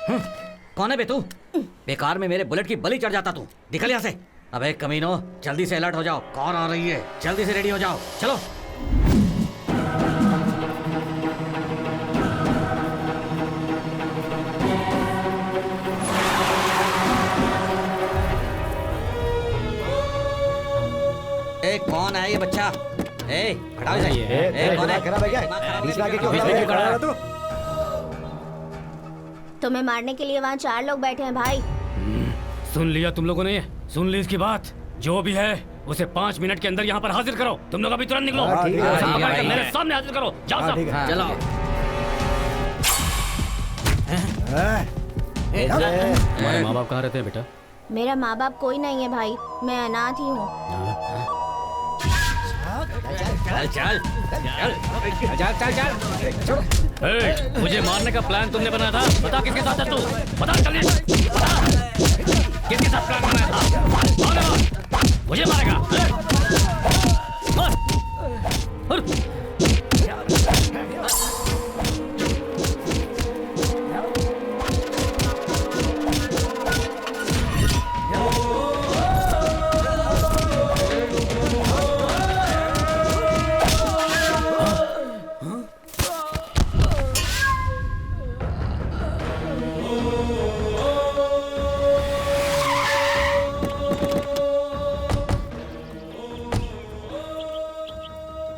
कौन है बे तू? बेकार में मेरे बुलेट की बलि चढ़ जाता तू। निकल यहाँ से। अबे कमीनो, जल्दी से अलर्ट हो जाओ, कौन आ रही है? जल्दी से रेडी हो जाओ, चलो। ए, कौन है ये बच्चा? ए, हटाओ इसे। कौन है? खराब है क्या? बीच में आके क्यों खड़ा है तू? तुम्हें मारने के लिए वहाँ 4 लोग बैठे हैं भाई। सुन लिया तुम लोगों ने? सुन ली इसकी बात? जो भी है उसे 5 मिनट के अंदर यहाँ पर हाजिर करो। तुम लोग अभी तुरंत निकलो। मेरे सामने हाजिर करो। जाओ सब। चलो। तुम्हारे माँ बाप कहाँ रहते हैं बेटा? मेरा माँ बाप कोई नहीं है भाई, मैं अनाथ ही हूँ। चल चल मुझे मारने का प्लान तुमने बनाया था? बता किसके साथ है तू? बता जल्दी बता। किसके साथ प्लान बनाया था? मुझे मारेगा?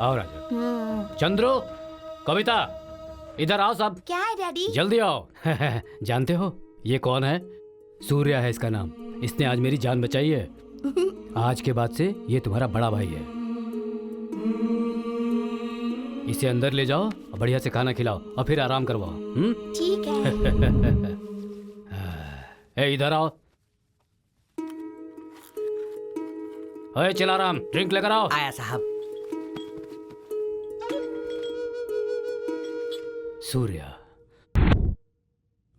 आओ राजा। चंद्रो, कविता, इधर आओ सब। क्या है डैडी? जल्दी आओ। जानते हो ये कौन है? सूर्या है इसका नाम। इसने आज मेरी जान बचाई है। आज के बाद से ये तुम्हारा बड़ा भाई है। इसे अंदर ले जाओ और बढ़िया से खाना खिलाओ और फिर आराम करवाओ। ठीक है। ए, इधर आओ। अरे चिलाराम, ड्रिंक लेकर आओ। आया साहब। सूर्या,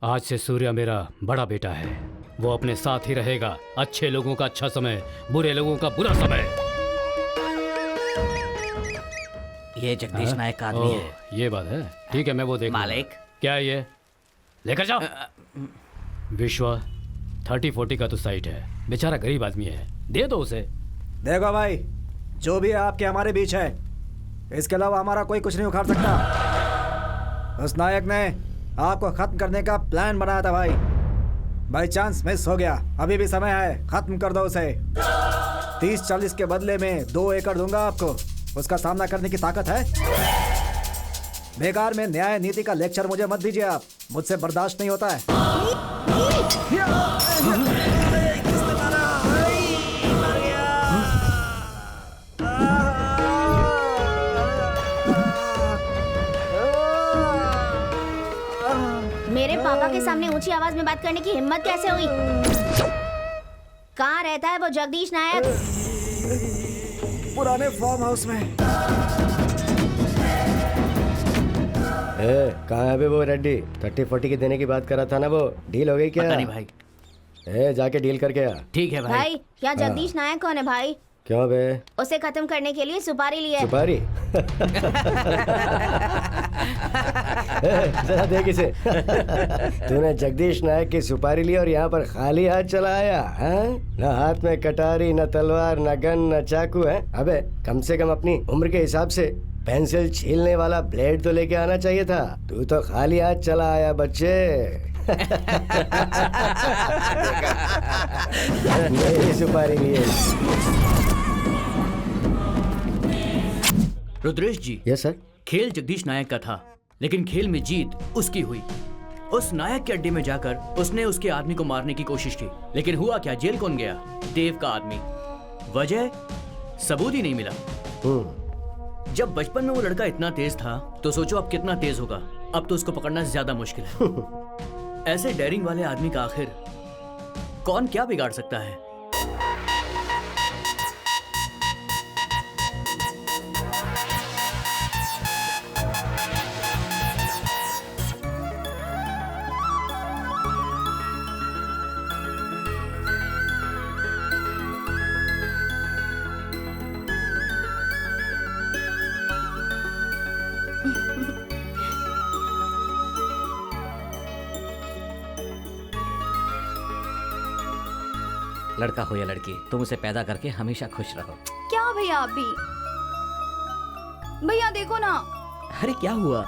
आज से सूर्या मेरा बड़ा बेटा है। वो अपने साथ ही रहेगा। अच्छे लोगों का अच्छा समय, बुरे लोगों का बुरा समय। ये जगदीश नायक का आदमी है। ये बात है। ठीक है, मैं वो देख मालिक। क्या है ये? लेकर जाओ। विश्वा 30-40 का तो साइट है। बेचारा गरीब आदमी है, दे दो उसे। देखो भाई, जो भी है आपके हमारे बीच है, इसके अलावा हमारा कोई कुछ नहीं उखाड़ सकता। उस नायक ने आपको खत्म करने का प्लान बनाया था भाई। बाई चांस मिस हो गया, अभी भी समय है, खत्म कर दो उसे। 30-40 के बदले में 2 एकड़ दूंगा आपको। उसका सामना करने की ताकत है? बेकार में न्याय नीति का लेक्चर मुझे मत दीजिए आप, मुझसे बर्दाश्त नहीं होता है। मेरे पापा के सामने ऊंची आवाज में बात करने की हिम्मत कैसे हुई? कहाँ रहता है वो जगदीश नायक? पुराने फार्म हाउस में। कहाँ है बे वो रेड्डी? 30-40 की देने की बात कर रहा था ना, वो डील हो गई क्या? पता नहीं भाई। जाके डील करके आ। ठीक है भाई, क्या जगदीश नायक कौन है भाई? क्यों बे? उसे खत्म करने के लिए सुपारी ली है। सुपारी? जरा देख इसे। तूने जगदीश नायक की सुपारी ली और यहाँ पर खाली हाथ चला आया है? न हाथ में कटारी, न तलवार, न गन, न चाकू है। अबे कम से कम अपनी उम्र के हिसाब से पेंसिल छीलने वाला ब्लेड तो लेके आना चाहिए था। तू तो खाली हाथ चला आया बच्चे। मेरी सुपारी लिए। रुद्रेश जी। Yes sir. खेल जगदीश नायक का था, लेकिन खेल में जीत उसकी हुई। उस नायक के अड्डे में जाकर उसने उसके आदमी को मारने की कोशिश की, लेकिन हुआ क्या? जेल कौन गया? देव का आदमी। वजह? सबूत ही नहीं मिला। जब बचपन में वो लड़का इतना तेज था, तो सोचो अब कितना तेज होगा। अब तो उसको पकड़ना ज्यादा मुश्किल है। ऐसे डेयरिंग वाले आदमी का आखिर कौन क्या बिगाड़ सकता है? लड़का हो या लड़की, तुम उसे पैदा करके हमेशा खुश रहो। क्या भैया आप भी? भैया देखो ना। अरे क्या हुआ?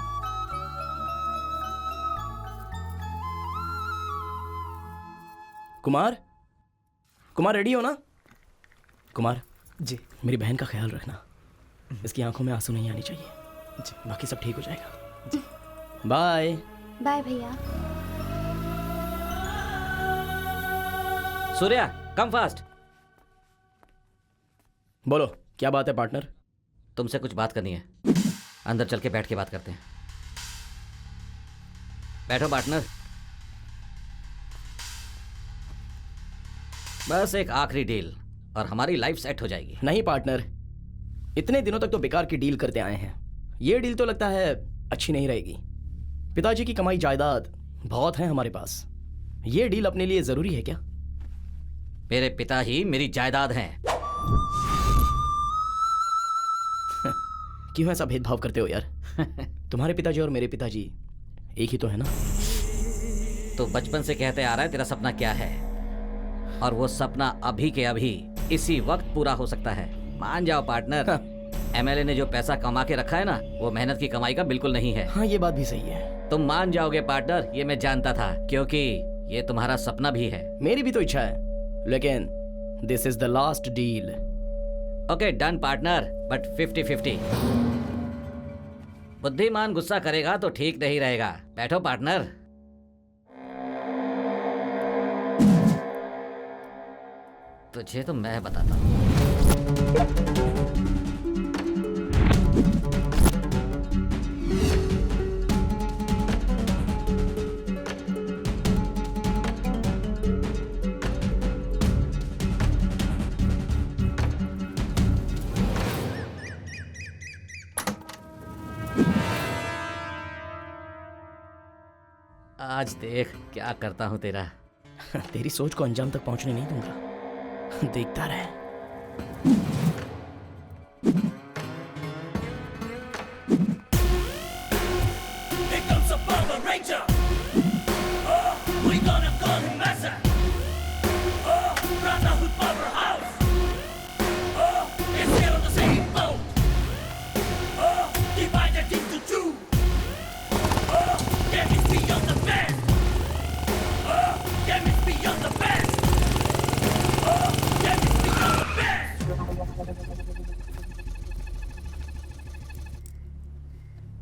कुमार, कुमार रेडी हो ना? कुमार जी मेरी बहन का ख्याल रखना, इसकी आंखों में आंसू नहीं आनी चाहिए जी, बाकी सब ठीक हो जाएगा। बाय बाय भैया। Surya come fast. बोलो क्या बात है पार्टनर? तुमसे कुछ बात करनी है, अंदर चल के बैठ के बात करते हैं। बैठो पार्टनर। बस एक आखिरी डील और हमारी लाइफ सेट हो जाएगी। नहीं पार्टनर, इतने दिनों तक तो बेकार की डील करते आए हैं, ये डील तो लगता है अच्छी नहीं रहेगी। पिताजी की कमाई जायदाद बहुत है हमारे पास, ये डील अपने लिए जरूरी है क्या? मेरे पिता ही मेरी जायदाद हैं। क्यों ऐसा भेदभाव करते हो यार? तुम्हारे पिताजी और मेरे पिताजी एक ही तो है ना? तो बचपन से कहते आ रहा है तेरा सपना क्या है, और वो सपना अभी के अभी इसी वक्त पूरा हो सकता है। मान जाओ पार्टनर, एमएलए ने जो पैसा कमा के रखा है ना, वो मेहनत की कमाई का बिल्कुल नहीं है। हाँ ये बात भी सही है। तुम मान जाओगे पार्टनर, ये मैं जानता था, क्योंकि ये तुम्हारा सपना भी है। मेरी भी तो इच्छा है, लेकिन this is the last deal. Okay done partner, but 50-50। बुद्धिमान गुस्सा करेगा तो ठीक नहीं रहेगा। बैठो पार्टनर। तुझे तो मैं बताता हूँ। आज देख क्या करता हूँ तेरा। तेरी सोच को अंजाम तक पहुंचने नहीं दूंगा, देखता रहे।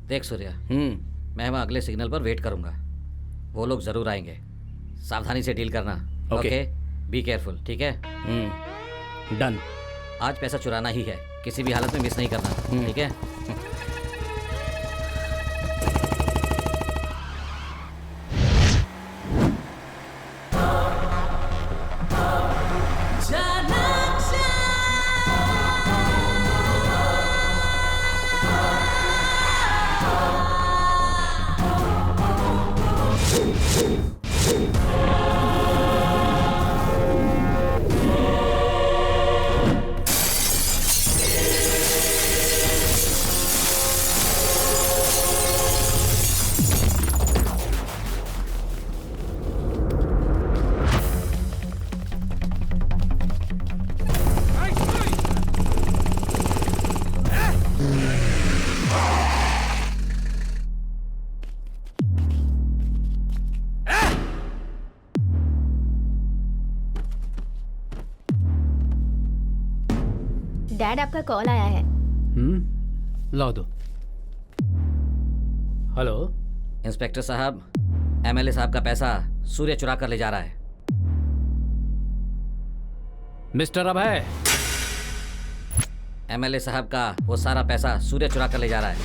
देख सूर्या, मैं वहाँ अगले सिग्नल पर वेट करूंगा। वो लोग जरूर आएंगे। सावधानी से डील करना। ओके, बी केयरफुल, ठीक है? डन। आज पैसा चुराना ही है, किसी भी हालत में मिस नहीं करना, ठीक है? डैड आपका कॉल आया है। लाओ दो। हेलो इंस्पेक्टर साहब, एमएलए साहब का पैसा सूर्य चुरा कर ले जा रहा है। मिस्टर अभय, एमएलए साहब का वो सारा पैसा सूर्य चुरा कर ले जा रहा है।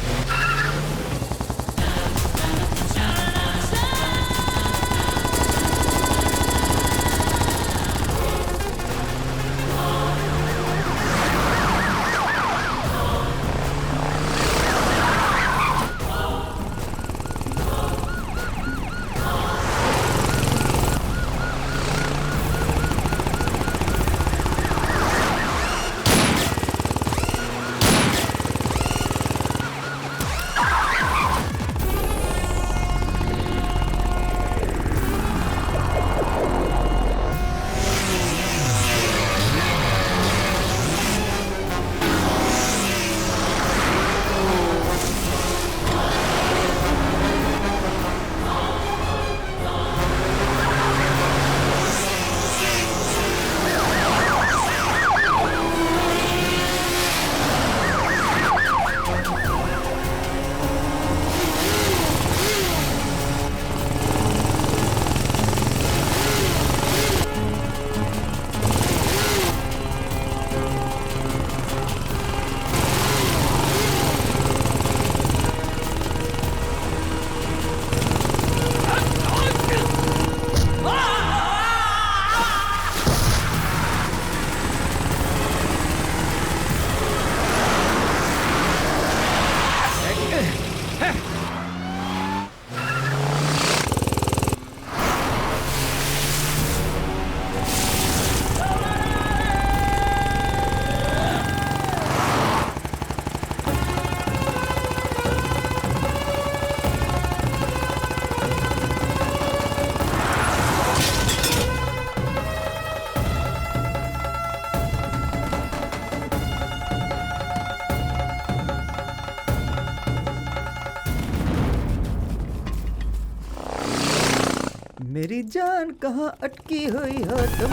मेरी जान कहाँ अटकी हुई हो तुम,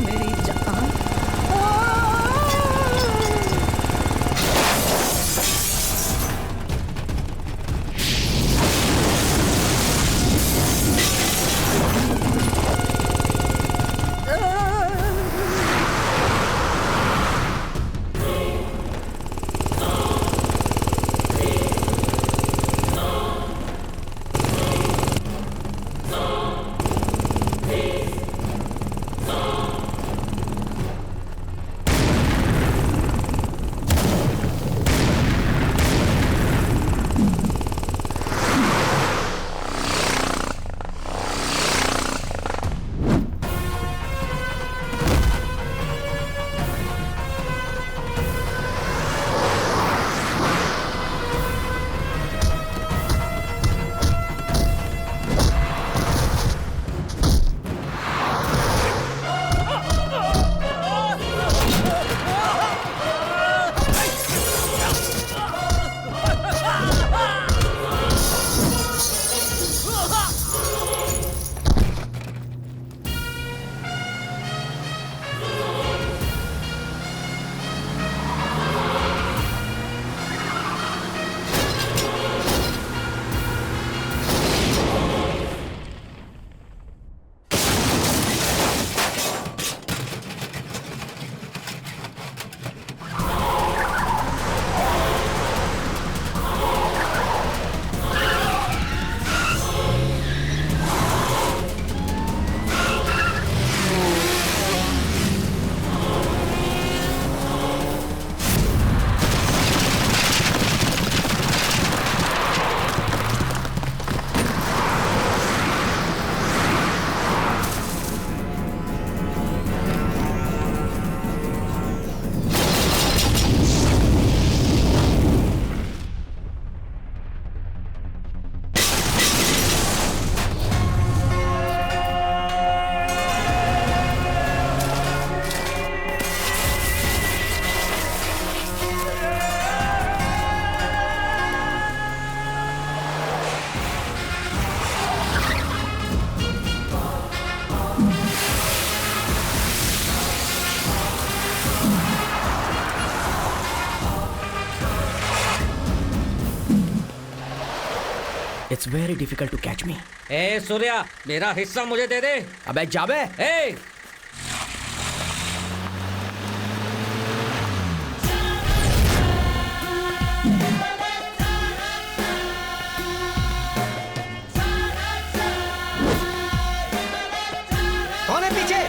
मेरी जान। It's very difficult to catch me. ए सूर्या, मेरा हिस्सा मुझे दे दे। अबे जाबे। ए कौन है पीछे?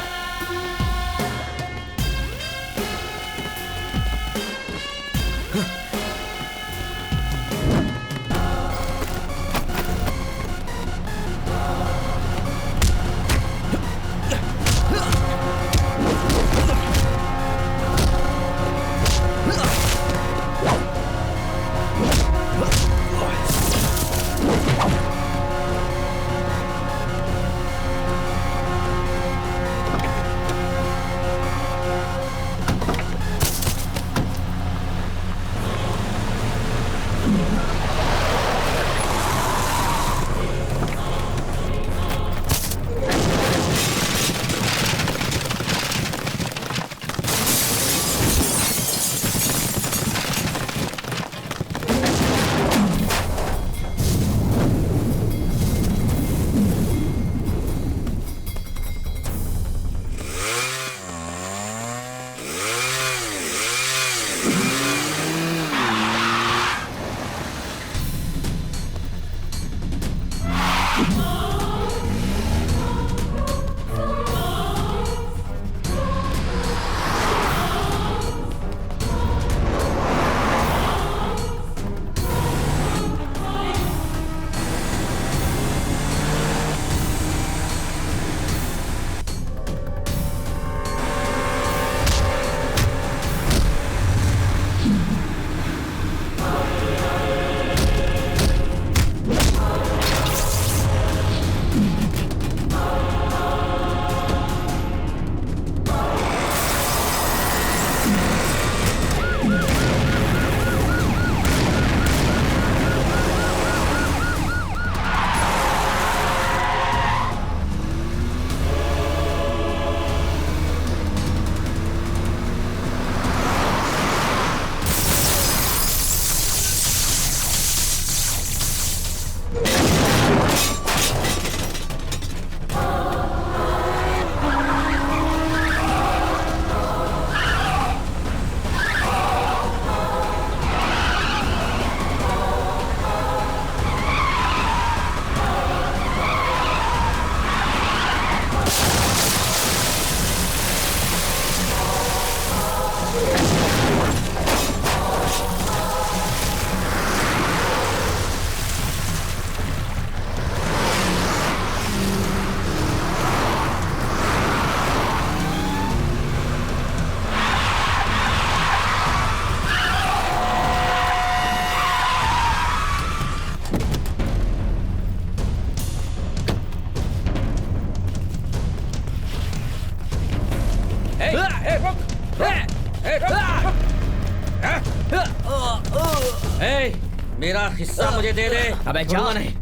मेरा हिस्सा मुझे दे दे। अबे जा। छोड़ूंगा नहीं।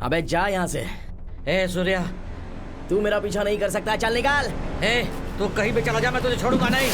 अबे जा यहाँ से। ए सूर्या, तू मेरा पीछा नहीं कर सकता, चल निकाल। ए तू कहीं भी चला जा, मैं तुझे छोड़ूंगा नहीं।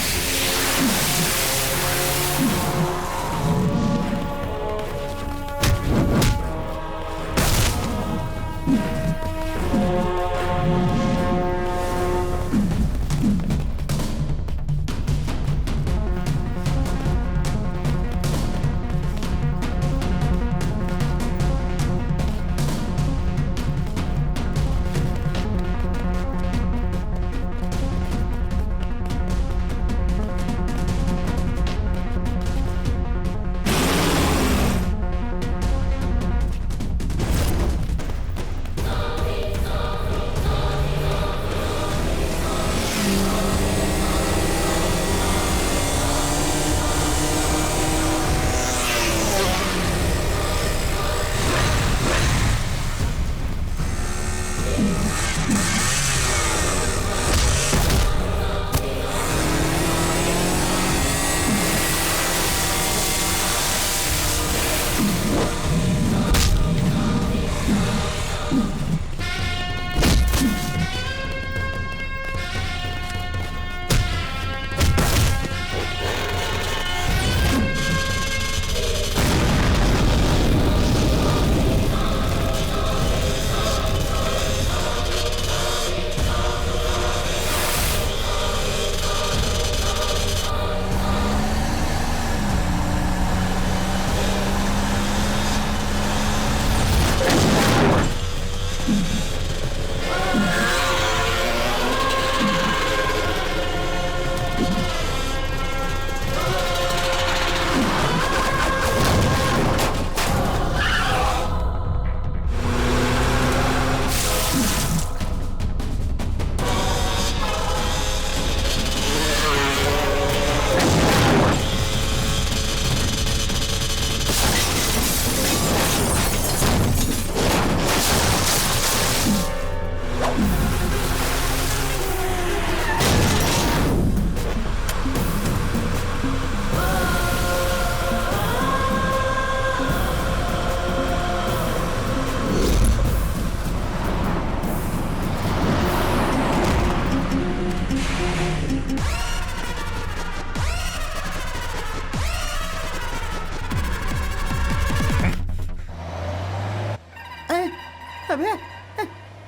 अबे,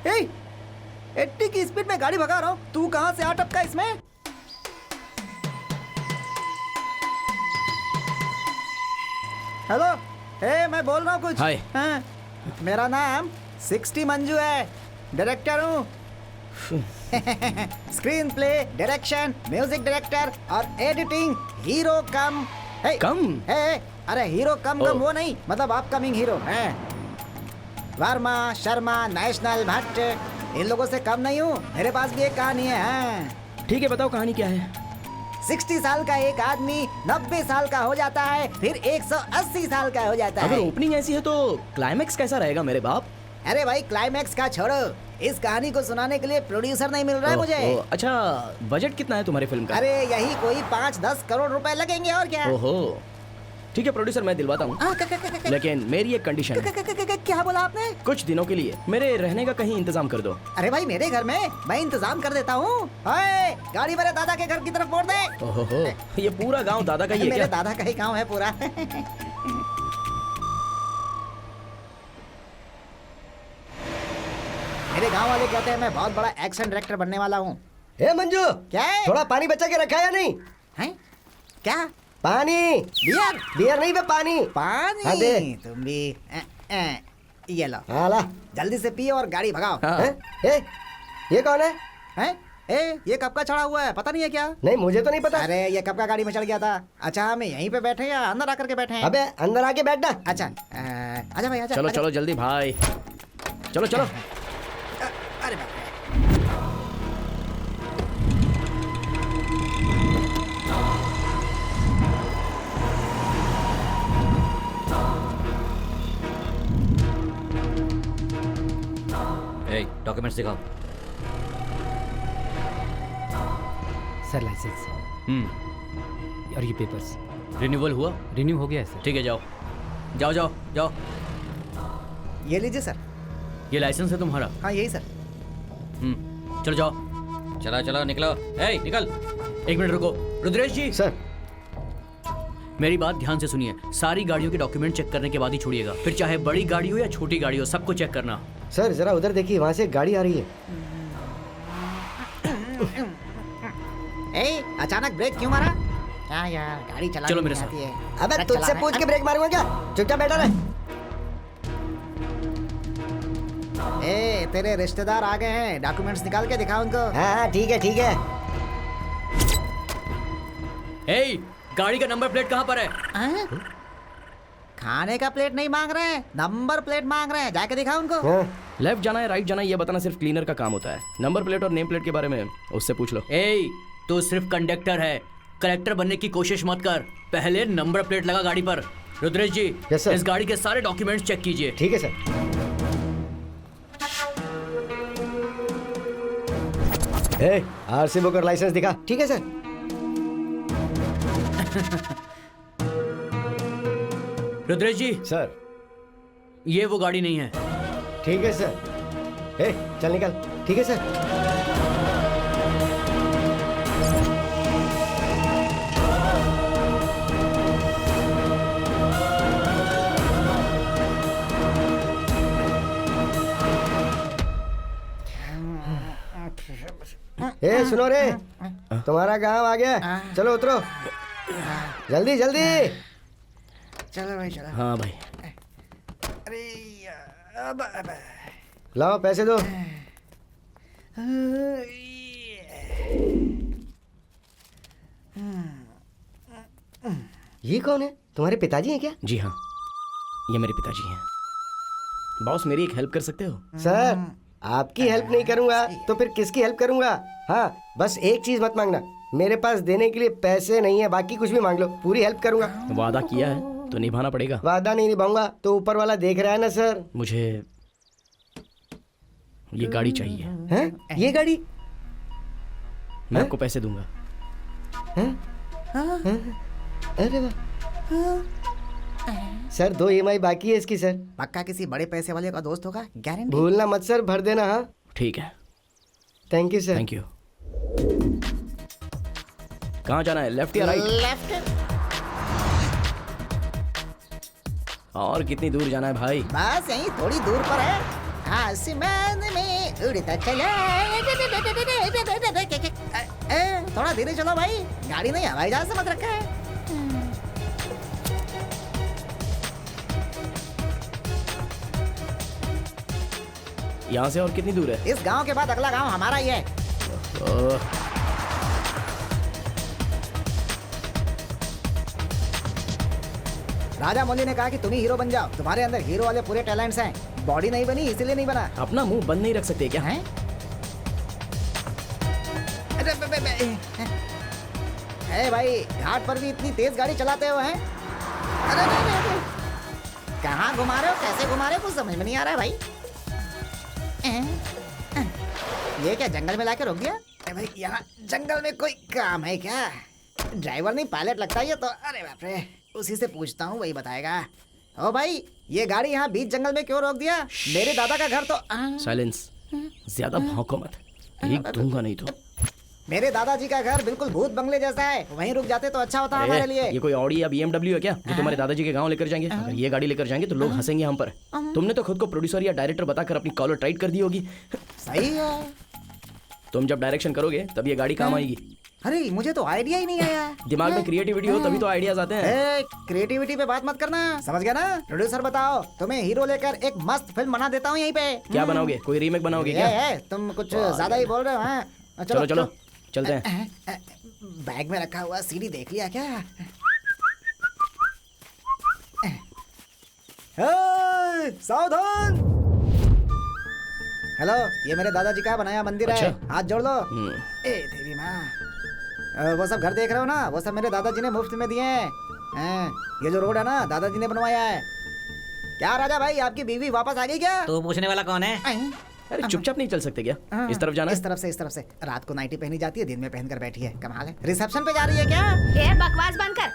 ए, 80 की स्पीड में गाड़ी भगा रहा हूँ, तू कहाँ से आ टपका इसमें? हेलो, मैं बोल रहा हूँ कुछ। हाय। हाँ, मेरा नाम 60 मंजू है, डायरेक्टर हूँ। Screen play, direction, music director और एडिटिंग हीरो कम कम? अरे हीरो कम वो नहीं, मतलब अपकमिंग हीरो है। वर्मा, शर्मा, नेशनल, भट्ट, इन लोगों से कम नहीं हूँ। मेरे पास भी एक कहानी है। हाँ। ठीक है, बताओ कहानी क्या है। 60 साल का एक आदमी 90 साल का हो जाता है, फिर 180 साल का हो जाता अगर है। ओपनिंग ऐसी है तो क्लाइमेक्स कैसा रहेगा मेरे बाप? अरे भाई, क्लाइमैक्स का छोड़ो, इस कहानी को सुनाने के लिए प्रोड्यूसर नहीं मिल रहा है मुझे। अच्छा, बजट कितना है तुम्हारे फिल्म का? अरे यही कोई 5-10 करोड़ रुपए लगेंगे और क्या। ओहो, ठीक है प्रोड्यूसर, मैं दिलवाता हूँ, लेकिन मेरी एक कंडीशन है। क्या बोला आपने? कुछ दिनों के लिए मेरे रहने का कहीं इंतजाम कर दो। अरे भाई, मेरे घर में मैं इंतजाम कर देता हूँ। गाड़ी मेरे दादा के घर की तरफ मोड़ दे। ओहो, ये पूरा गांव दादा का ही है मेरे क्या? दादा का ही गाँव है पूरा। मेरे गांव वाले कहते हैं मैं बहुत बड़ा एक्शन डायरेक्टर बनने वाला हूँ। ए मंजू, क्या है? थोड़ा पानी बचा के रखा या नहीं? हैं? क्या? पानी। बियर? बियर नहीं बे, पानी। पानी? हाँ, दे। तुम भी ये लो, हाँ ला। जल्दी से पियो और गाड़ी भगाओ। हाँ। हैं? ए, ये कौन है? हैं? ये कब का चढ़ा हुआ है, पता नहीं है क्या? नहीं, मुझे तो नहीं पता। अरे ये कब का गाड़ी में चढ़ गया था? अच्छा, हम यहीं पे बैठे या अंदर आकर के बैठे हैं? अबे अंदर आके बैठना। अच्छा, आजा भाई, आजा। चलो आजा। चलो जल्दी भाई, चलो चलो। अरे बाप रे। डॉक्यूमेंट्स दिखाओ। सर लाइसेंस और ये पेपर्स रिन्यूअल हुआ? रिन्यू हो गया है सर। ठीक है, जाओ जाओ जाओ जाओ। ये लीजिए सर। ये लाइसेंस है तुम्हारा? हाँ यही सर। चलो जाओ। चलो चलो निकलो। ए निकल। एक मिनट रुको। रुद्रेश जी, सर मेरी बात ध्यान से सुनिए। सारी गाड़ियों के डॉक्यूमेंट चेक करने के बाद ही छोड़िएगा। फिर चाहे बड़ी गाड़ी हो या छोटी गाड़ी हो, सबको चेक करना। सर जरा उधर देखिए, वहाँ से एक गाड़ी आ रही है। ए, अचानक ब्रेक क्यों मारा? क्या यार, गाड़ी चला चलो मेरे साथ। है। अबे ट्रक तुझसे चलाना पूछ है। के ब्रेक मारूंगा क्या? चुपचाप बैठा रहे। ए, तेरे रिश्तेदार आ गए हैं, डॉक्यूमेंट्स निकाल के दिखा उनको। हाँ ठीक है ठीक है। ए, गाड़ी का नंबर प्लेट कहाँ पर है? हाँ? खाने का प्लेट नहीं मांग रहे हैं, नंबर प्लेट मांग रहे हैं, जाके दिखा उनको। हाँ, लेफ्ट जाना है राइट जाना है ये बताना सिर्फ क्लीनर का काम होता है। नंबर प्लेट और नेम प्लेट के बारे में उससे पूछ लो। ए, तू सिर्फ कंडक्टर है, कलेक्टर बनने की कोशिश मत कर। पहले नंबर प्लेट लगा गाड़ी पर। रुद्रेश जी, Yes, sir. इस गाड़ी के सारे डॉक्यूमेंट्स चेक कीजिए। ठीक है सर। ए, आरसी बुक और लाइसेंस दिखा। ठीक है सर। रुद्रेश जी, सर ये वो गाड़ी नहीं है। ठीक है सर। ए, चल निकल। ठीक है सर। ए सुनो रे, तुम्हारा काम आ गया, चलो उतरो जल्दी जल्दी। चलो भाई चलो। हाँ भाई, अरे अब लाओ पैसे दो। ये कौन है? तुम्हारे पिताजी हैं क्या? जी हाँ, ये मेरे पिताजी हैं। बॉस मेरी एक हेल्प कर सकते हो? सर आपकी हेल्प नहीं करूंगा तो फिर किसकी हेल्प करूंगा? हाँ बस एक चीज मत मांगना, मेरे पास देने के लिए पैसे नहीं है, बाकी कुछ भी मांग लो, पूरी हेल्प करूंगा। वादा किया है तो निभाना पड़ेगा। वादा नहीं निभाऊंगा तो ऊपर वाला देख रहा है ना सर। मुझे ये गाड़ी चाहिए। हैं? ये गाड़ी? मैं आपको पैसे दूंगा। अरे वाह सर, 2 EMI बाकी है इसकी सर। पक्का किसी बड़े पैसे वाले का दोस्त होगा, गारंटी। भूलना मत सर, भर देना। हाँ ठीक है, thank you sir. Thank you. कहाँ जाना है, लेफ्ट या राइट? लेफ्ट। और कितनी दूर जाना है भाई? बस यहीं थोड़ी दूर पर है, आसमान में उड़ता चला। थोड़ा धीरे चलो भाई, गाड़ी नहीं हवाई जहाज से मत रखा है। यहाँ से और कितनी दूर है? इस गांव के बाद अगला गांव हमारा ही है। ओह, राजा मौली ने कहा कि तुम ही हीरो बन जाओ, तुम्हारे अंदर हीरो वाले पूरे टैलेंट्स हैं। बॉडी नहीं बनी इसीलिए नहीं बना अपना मुंह बंद नहीं रख सकते क्या? है। अरे भाई, घाट पर भी इतनी तेज गाड़ी चलाते हो हैं? अरे कहाँ घुमा रहे हो, कैसे घुमा रहे हो, कुछ समझ में नहीं आ रहा है भाई। ये क्या जंगल में लाके रोक दिया? अरे भाई, यहाँ जंगल में कोई काम है क्या? ड्राइवर नहीं पायलट लगता है ये तो। अरे बाप रे, उसी से पूछता हूँ, वही बताएगा। ओ भाई, ये गाड़ी यहाँ बीच जंगल में क्यों रोक दिया? मेरे दादा का घर तो साइलेंस, ज्यादा भौंको मत, एक दूंगा नहीं तो। मेरे दादाजी का घर बिल्कुल भूत बंगले जैसा है, वहीं रुक जाते तो अच्छा होता हमारे अरे, लिए। ये कोई ऑडी या BMW है क्या जो तुम्हारे दादाजी के गांव लेकर जाएंगे? अगर ये गाड़ी लेकर जाएंगे तो लोग हंसेंगे हम पर। तुमने तो खुद को प्रोड्यूसर या डायरेक्टर बताकर अपनी कॉलर टाइट कर दी होगी। सही है। तुम जब डायरेक्शन करोगे तब ये गाड़ी काम आएगी। अरे मुझे तो आइडिया ही नहीं आया। दिमाग में क्रिएटिविटी हो तभी तो आइडियाज आते हैं। क्रिएटिविटी पे बात मत करना, समझ गया ना? प्रोड्यूसर बताओ, तुम्हें हीरो लेकर एक मस्त फिल्म बना देता हूँ यहीं पे। क्या बनाओगे, कोई रीमेक बनाओगे क्या? तुम कुछ ज्यादा ही बोल रहे हो। हाँ चलो चलो चलते हैं। बैग में रखा हुआ सीडी देख लिया क्या? सावधान। हेलो, ये मेरे दादाजी का बनाया मंदिर है, अच्छा। हाथ जोड़ लो। ए देवी माँ, वो सब घर देख रहे हो ना, वो सब मेरे दादाजी ने मुफ्त में दिए हैं। ये जो रोड है ना, दादाजी ने बनवाया है। क्या राजा भाई, आपकी बीवी वापस आ गई क्या? तू पूछने वाला कौन है? अरे चुपचाप नहीं चल सकते क्या? इस तरफ जाना है? इस तरफ से रात को नाइटी पहनी जाती है, दिन में पहनकर बैठी है। कमाल है। रिसेप्शन पे जा रही है क्या? ए बकवास बंद कर।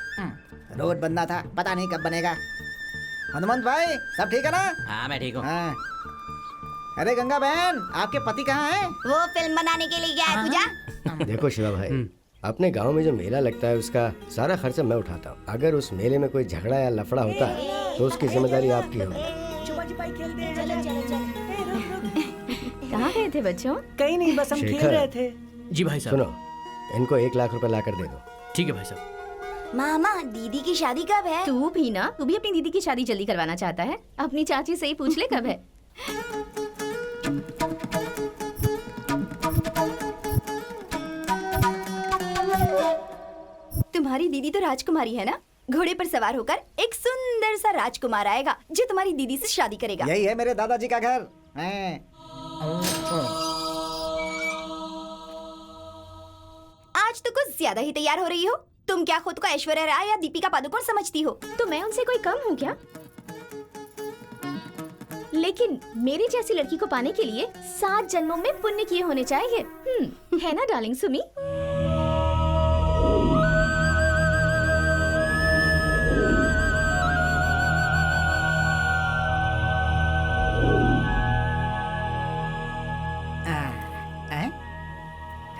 रोड बनना था, पता नहीं कब बनेगा। हनुमंत भाई सब ठीक है ना? हाँ मैं ठीक हूँ। हाँ। अरे गंगा बहन, आपके पति कहाँ हैं? वो फिल्म बनाने के लिए गया है, तू जा। देखो शिवा भाई, अपने गांव में जो मेला लगता है उसका सारा खर्चा मैं उठाता हूँ। अगर उस मेले में कोई झगड़ा या लफड़ा होता है तो उसकी जिम्मेदारी आपकी होगी। कहाँ गए थे बच्चों? कहीं नहीं, बस हम खेल शेखर। रहे थे। जी भाई साहब। सुनो, इनको 1 लाख रुपए ला कर दे दो। ठीक है भाई साहब। मामा, दीदी की शादी कब है? तू भी ना, तू भी अपनी दीदी की शादी जल्दी करवाना चाहता है? अपनी चाची से ही पूछ ले कब है। तुम्हारी दीदी तो राजकुमारी है ना? घोड़े पर सवार होकर एक सुंदर सा राजकुमार आएगा जो तुम्हारी दीदी से शादी करेगा। यही है मेरे दादाजी का घर। हैं। आज तो कुछ ज्यादा ही तैयार हो रही हो। तुम क्या खुद को ऐश्वर्या राय या दीपिका पादुकोण समझती हो? तो मैं उनसे कोई कम हूँ क्या? लेकिन मेरी जैसी लड़की को पाने के लिए 7 जन्मों में पुण्य किए होने चाहिए। है ना डार्लिंग सुमी?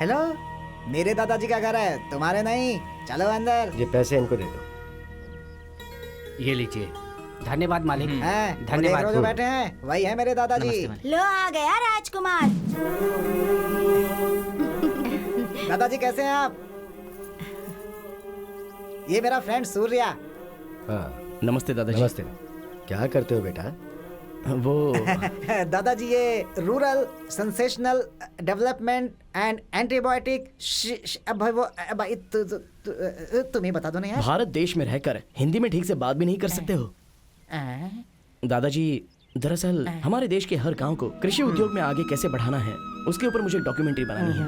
हेलो, मेरे दादाजी का घर है, तुम्हारे नहीं। चलो अंदर। ये पैसे इनको दे दो। ये लीजिए। धन्यवाद मालिक। हैं, वो धन्यवाद। देख रहे हो जो बैठे हैं, वही है मेरे दादाजी। लो आ गया राजकुमार। दादाजी कैसे हैं आप? ये मेरा फ्रेंड सूर्या। हाँ, नमस्ते दादाजी। नमस्ते। क्या करते हो बेटा? वो दादाजी ये rural sensational development and antibiotic भाई तुम ही बता दो ना यार। भारत देश में रहकर हिंदी में ठीक से बात भी नहीं कर सकते हो। दादाजी, दरअसल हमारे देश के हर गांव को कृषि उद्योग में आगे कैसे बढ़ाना है उसके ऊपर मुझे एक डॉक्यूमेंट्री बनानी है।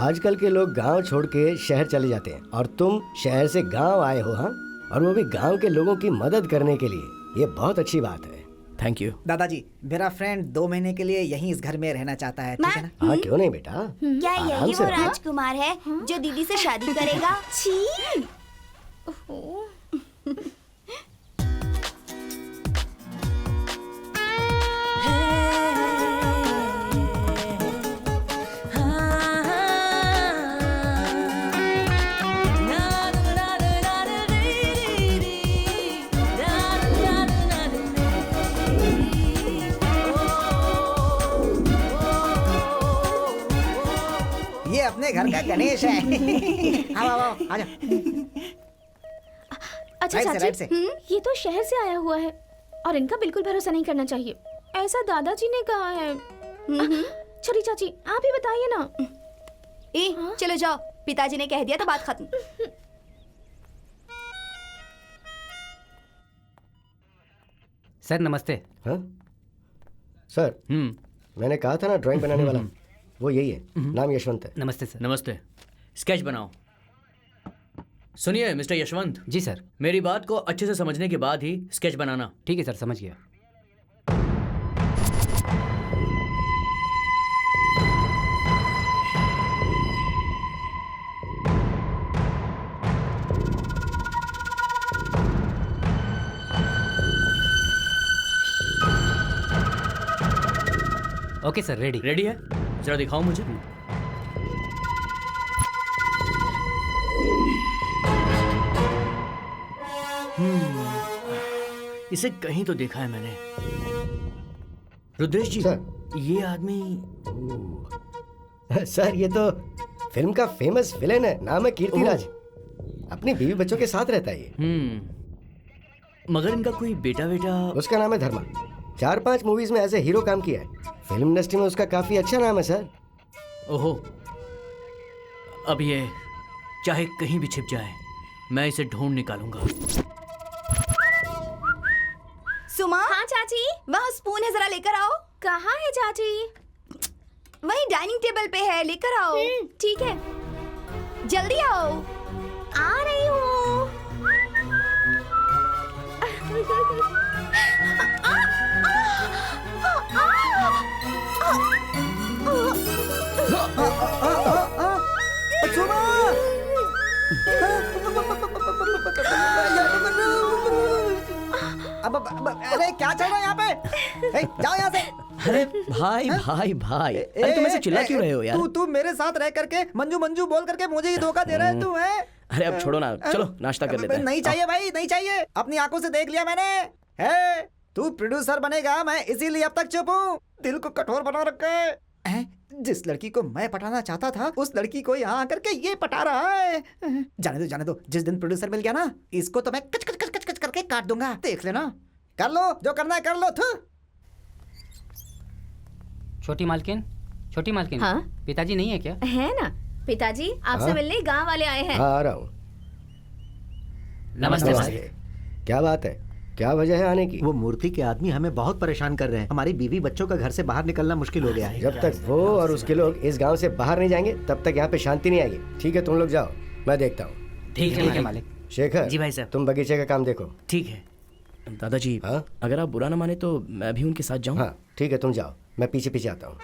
आजकल के लोग गांव छोड़ के शहर चले जाते हैं और तुम शहर से गांव आए हो। हाँ, और वो भी गांव के लोगों की मदद करने के लिए। ये बहुत अच्छी बात है। Thank you. दादाजी, मेरा फ्रेंड 2 महीने के लिए यहीं इस घर में रहना चाहता है, ठीक है ना? हाँ, क्यों नहीं बेटा? क्या आराम यही से वो रहो। राजकुमार है जो दीदी से शादी करेगा? छी। ये अपने घर का गणेश है। आओ आओ आओ, आ जाओ। अच्छा राइट से, राइट चाची, से। ये तो शहर से आया हुआ है और इनका बिल्कुल भरोसा नहीं करना चाहिए, ऐसा दादाजी ने कहा है। छोटी चाची, आप ही बताइए ना। चलो जाओ, पिताजी ने कह दिया तो बात खत्म। सर नमस्ते। हाँ सर, मैंने कहा था ना ड्राइंग बनाने वाला, वो यही है। नाम यशवंत है। नमस्ते सर। नमस्ते। स्केच बनाओ। सुनिए मिस्टर यशवंत, जी सर। मेरी बात को अच्छे से समझने के बाद ही स्केच बनाना। ठीक है सर, समझ गया। Okay sir, ready. रेडी है? जरा दिखाओ मुझे। इसे कहीं तो देखा है मैंने। रुद्रेश जी, सर। ये आदमी। सर, ये तो फिल्म का फेमस विलेन है। नाम है कीर्तिराज। अपनी बीवी बच्चों के साथ रहता है ये। मगर इनका कोई बेटा उसका नाम है धर्मा। 4-5 मूवीज में एज ए हीरो काम किया है। फिल्म इंडस्ट्री में उसका काफी अच्छा नाम है सर। ओहो, अब ये चाहे कहीं भी छिप जाए, मैं इसे ढूंढ निकालूंगा। सुमा। हाँ चाची। वहाँ स्पून है, जरा लेकर आओ। कहाँ है चाची? वही डाइनिंग टेबल पे है, लेकर आओ। ठीक है, जल्दी आओ। आ रही हूँ। क्या चल रहा है यहाँ पे? जाओ यहाँ से। अरे भाई भाई भाई, अरे तुम ऐसे चिल्ला क्यों रहे हो यार? तू मेरे साथ रह करके मंजू मंजू बोल करके मुझे ही धोखा दे रहा है तू है? अरे अब छोड़ो ना, चलो नाश्ता कर लेते हैं। नहीं चाहिए भाई, नहीं चाहिए। अपनी आंखों से देख लिया मैंने। है तू प्रोड्यूसर बनेगा, मैं इसीलिए अब तक चुप हूँ। दिल को कठोर बना रखा है। जिस लड़की को मैं पटाना चाहता था उस लड़की को यहाँ आकर के ये पटा रहा है। जाने दो। जिस दिन प्रोड्यूसर मिल गया ना, इसको तो मैं कच कच कच कच कच करके काट दूंगा। देख लेना। कर लो जो करना है, कर लो। छोटी मालकिन। हाँ? पिताजी नहीं है क्या? है ना, पिताजी आपसे हाँ? मिलने गांव वाले आए हैं। हाँ आ रहा हूँ। नमस्ते नमस्ते। क्या बात है, क्या वजह है आने की? वो मूर्ति के आदमी हमें बहुत परेशान कर रहे हैं। हमारी बीवी बच्चों का घर से बाहर निकलना मुश्किल हो गया है। जब तक वो और उसके लोग इस गांव से बाहर नहीं जाएंगे तब तक यहाँ पे शांति नहीं आएगी। ठीक है, तुम लोग जाओ, मैं देखता हूँ। ठीक है मालिक। शेखर। जी भाई साहब। तुम बगीचे का काम देखो। ठीक है दादाजी, हाँ? अगर आप बुरा ना माने तो मैं भी उनके साथ जाऊं? हाँ ठीक है, तुम जाओ, मैं पीछे पीछे आता हूँ।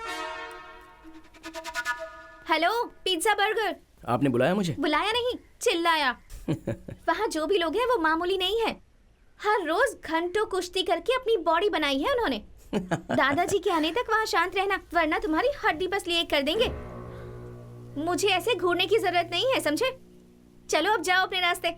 Hello, pizza burger. आपने बुलाया मुझे? बुलाया नहीं, चिल्लाया। वहाँ जो भी लोग हैं वो मामूली नहीं है। हर रोज घंटों कुश्ती करके अपनी बॉडी बनाई है उन्होंने। दादाजी के आने तक वहाँ शांत रहना, वरना तुम्हारी हड्डी पसली एक कर देंगे। मुझे ऐसे घूरने की जरूरत नहीं है, समझे? चलो अब जाओ अपने रास्ते।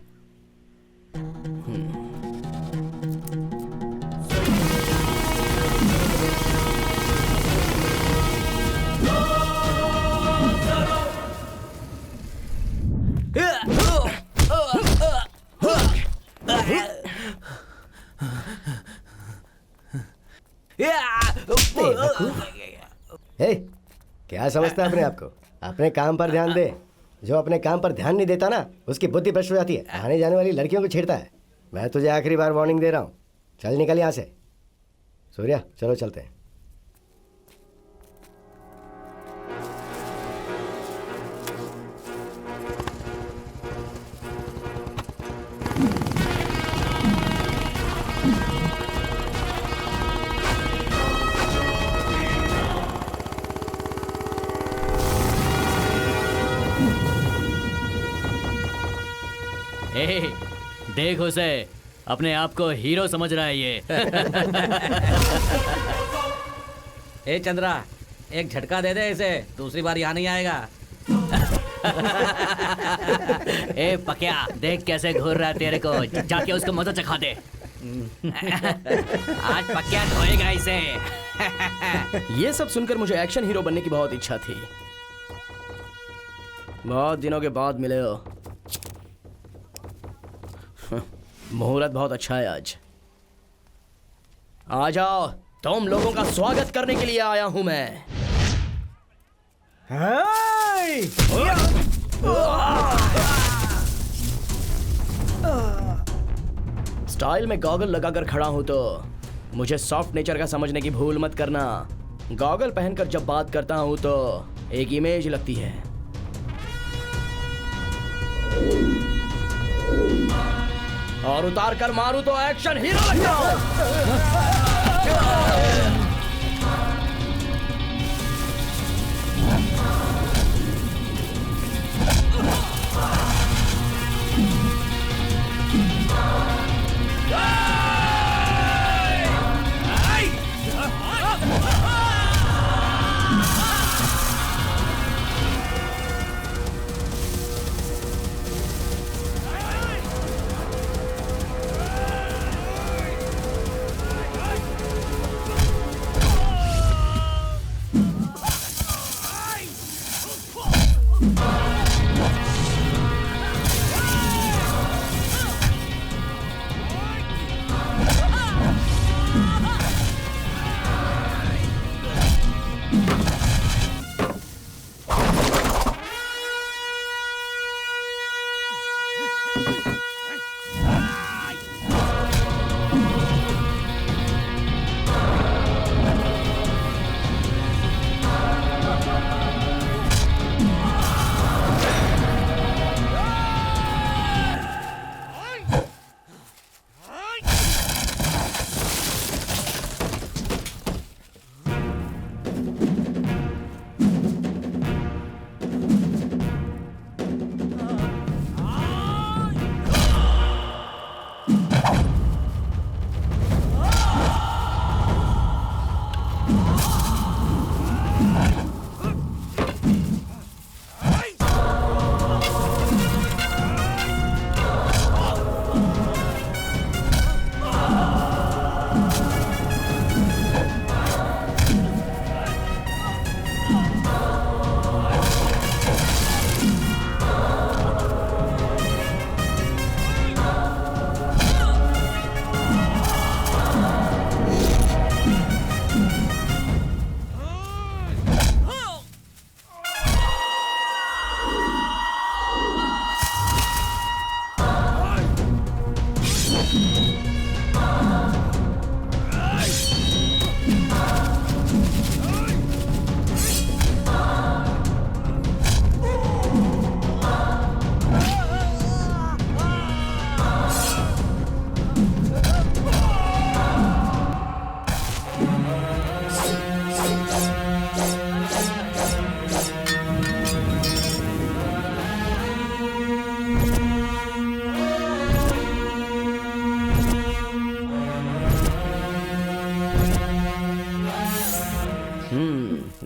हे, क्या समझता है अपने आप को? अपने काम पर ध्यान दे। जो अपने काम पर ध्यान नहीं देता ना, उसकी बुद्धि भ्रष्ट हो जाती है, आने जाने वाली लड़कियों को छेड़ता है। मैं तुझे आखिरी बार वार्निंग दे रहा हूँ, चल निकल यहाँ से। सूर्या चलो चलते हैं। ए, देख उसे, अपने आप को हीरो समझ रहा है ये। ए चंद्रा, एक झटका दे दे इसे, दूसरी बार यहाँ नहीं आएगा। ए पकिया, देख कैसे घूर रहा है तेरे को, जाके उसको मजा चखा दे। आज पकिया धोएगा इसे। ये सब सुनकर मुझे एक्शन हीरो बनने की बहुत इच्छा थी। बहुत दिनों के बाद मिले हो। मुहूर्त बहुत अच्छा है आज। आ जाओ, तुम लोगों का स्वागत करने के लिए आया हूं मैं। स्टाइल में गॉगल लगाकर खड़ा हूं तो मुझे सॉफ्ट नेचर का समझने की भूल मत करना। गॉगल पहनकर जब बात करता हूं तो एक इमेज लगती है। और उतार कर मारूं तो एक्शन हीरो लगता हूं।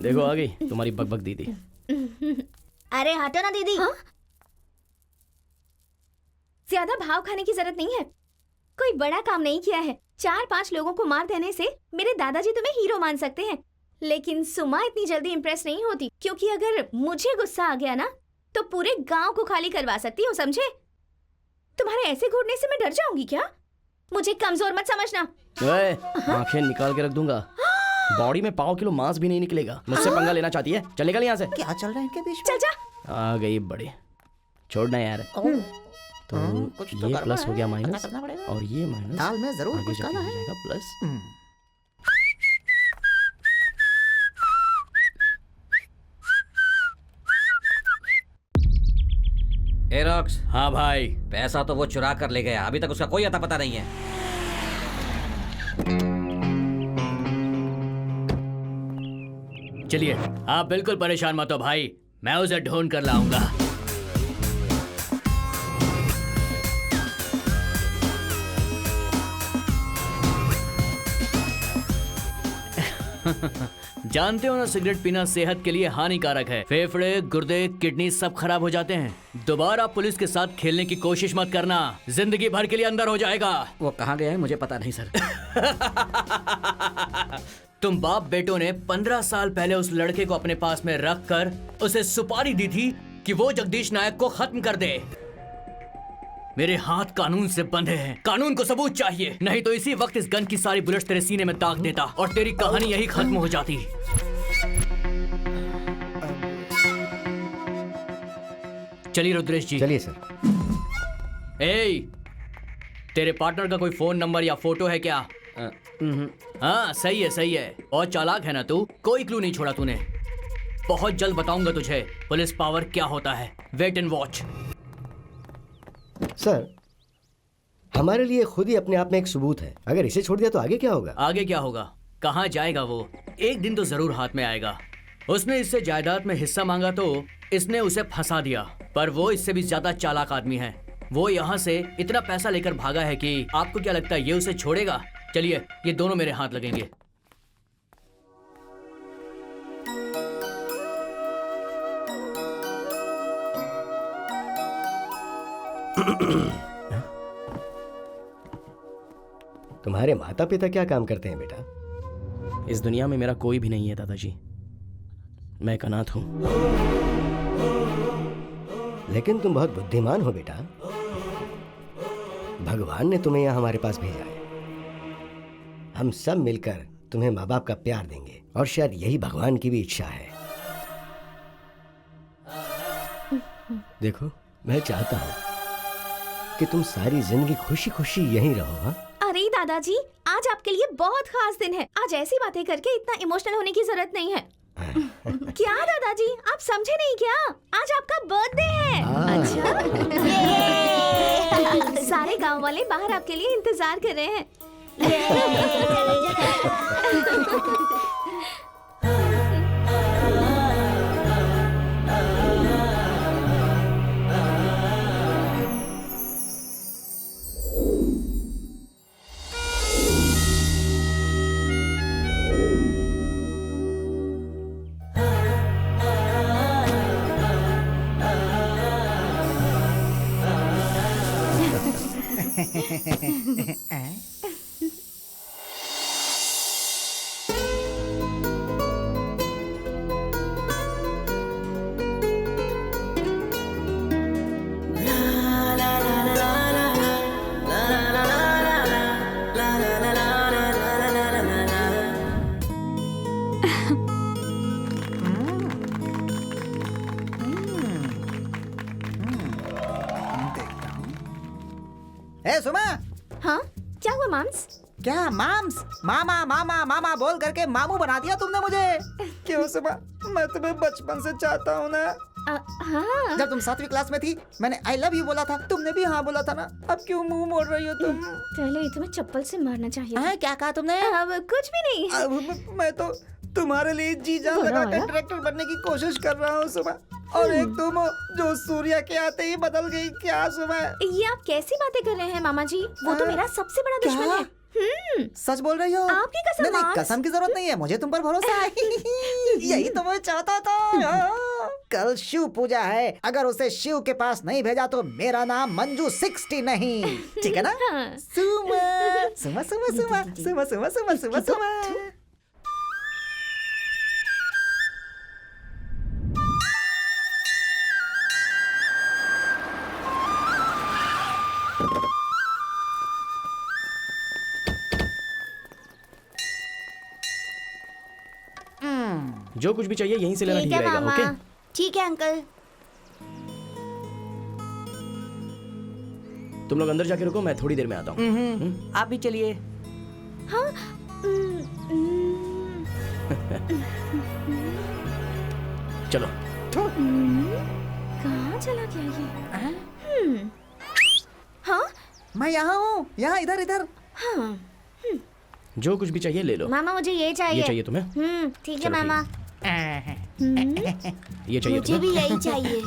देखो आ गई तुम्हारी बकबक दीदी। अरे हटो ना दीदी। ज्यादा भाव खाने की जरूरत नहीं है। कोई बड़ा काम नहीं किया है। 4-5 लोगों को मार देने से मेरे दादाजी तुम्हें हीरो मान सकते हैं, लेकिन सुमा इतनी जल्दी इम्प्रेस नहीं होती, क्योंकि अगर मुझे गुस्सा आ गया ना तो पूरे गांव को खाली करवा सकती हूँ, समझे? तुम्हारे ऐसे घूरने से मैं डर जाऊंगी क्या? मुझे कमजोर मत समझना। ओए, आंखें निकाल के रख दूंगा। बॉडी में 5 किलो मांस भी नहीं निकलेगा। मुझसे पंगा लेना चाहती है? चल निकल यहाँ से। क्या चल रहा है इनके बीच में? चल जा। आ गई बड़ी, छोड़ना यार। तो कुछ तो ये करना प्लस है, हो गया करना माइनस, पड़ेगा। और ये माइनस दाल में जरूर आगे कुछ जाके काला हो है। जाएगा प्लस। एरोक्स, हाँ भाई। पैसा तो वो चुरा कर ले गया, अभी तक उसका कोई अता पता नहीं है। चलिए, आप बिल्कुल परेशान मत हो भाई, मैं उसे ढूंढ कर लाऊंगा। जानते हो ना, सिगरेट पीना सेहत के लिए हानिकारक है। फेफड़े, गुर्दे, किडनी सब खराब हो जाते हैं। दोबारा पुलिस के साथ खेलने की कोशिश मत करना, जिंदगी भर के लिए अंदर हो जाएगा। वो कहाँ गया है मुझे पता नहीं सर। तुम बाप बेटों ने 15 साल पहले उस लड़के को अपने पास में रख कर उसे सुपारी दी थी कि वो जगदीश नायक को खत्म कर दे। मेरे हाथ कानून से बंधे हैं, कानून को सबूत चाहिए, नहीं तो इसी वक्त इस गन की सारी बुलेट्स तेरे सीने में दाग देता और तेरी कहानी यही खत्म हो जाती। चलिए रुद्रेश जी। चलिए सर। ए, तेरे पार्टनर का कोई फोन नंबर या फोटो है क्या? हाँ सही है सही है, और चालाक है ना तू, कोई क्लू नहीं छोड़ा तूने। बहुत जल्द बताऊंगा तुझे पुलिस पावर क्या होता है। Wait and watch. सर, हमारे लिए खुद ही अपने आप में एक सबूत है। अगर इसे छोड़ दिया तो आगे क्या होगा? आगे क्या होगा? कहाँ जाएगा वो? एक दिन तो जरूर हाथ में आएगा। उसने इससे जायदाद में हिस्सा मांगा तो इसने उसे फंसा दिया, पर वो इससे भी ज्यादा चालाक आदमी है। वो यहाँ से इतना पैसा लेकर भागा है कि आपको क्या लगता है ये उसे छोड़ेगा? चलिए, ये दोनों मेरे हाथ लगेंगे। तुम्हारे माता पिता क्या काम करते हैं बेटा? इस दुनिया में मेरा कोई भी नहीं है दादाजी, मैं एक अनाथ हूँ। लेकिन तुम बहुत बुद्धिमान हो बेटा। भगवान ने तुम्हें यहाँ हमारे पास भेजा है। हम सब मिलकर तुम्हें माँ बाप का प्यार देंगे, और शायद यही भगवान की भी इच्छा है। देखो, मैं चाहता हूँ कि तुम सारी जिंदगी खुशी खुशी यहीं रहो। हाँ? अरे दादाजी, आज आपके लिए बहुत खास दिन है। आज ऐसी बातें करके इतना इमोशनल होने की जरूरत नहीं है। क्या दादाजी, आप समझे नहीं क्या? आज आपका बर्थडे है। अच्छा। सारे गांव वाले बाहर आपके लिए इंतजार कर रहे हैं। ए सुमा, हाँ क्या हुआ माम्स? क्या माम्स? मामा मामा मामा बोल करके मामू बना दिया तुमने मुझे। क्यों सुबह, मैं तुम्हें बचपन से चाहता हूँ ना। हाँ जब तुम 7वीं क्लास में थी मैंने आई लव यू बोला था, तुमने भी हाँ बोला था ना। अब क्यों मुंह मोड़ रही हो तुम? पहले तुम्हें चप्पल से मारना चाहिए था। क्या कहा तुमने? अब कुछ भी नहीं। अब मैं तो तुम्हारे लिए जी जान बोलो लगा कर यार। डायरेक्टर बनने की कोशिश कर रहा हूँ सुबह। और एक तुम हो जो सूर्या के आते ही बदल गई। क्या सुबह? ये आप कैसी बातें कर रहे हैं मामा जी? वो तो मेरा सबसे बड़ा दुश्मन क्या? है। सच बोल रही हो? आपकी कसम नहीं, माम्स। कसम की जरूरत नहीं है, मुझे तुम पर भरोसा है। यही तो मैं चाहता था। कल शिव पूजा है, अगर उसे शिव के पास नहीं भेजा तो मेरा नाम मंजू 60 नहीं, ठीक है ना? हाँ। सुमा सुमा सुमा सुमा सुमा सुमा सुमा सुमा सुमा। जो कुछ भी चाहिए यहीं से लेना ठीक ठीक है रहेगा। मामा। ओके, ठीक है अंकल। तुम लोग अंदर जाके रुको, मैं थोड़ी देर में आता हूँ। आप भी चलिए। हाँ चलो। कहाँ चला गया ये? हाँ मैं यहाँ हूँ, यहाँ इधर इधर। हाँ जो कुछ भी चाहिए ले लो। मामा मुझे ये चाहिए। ये चाहिए तुम्हें? ठीक है चलो, मामा। ये चाहिए मुझे भी तुम्हें? यही चाहिए।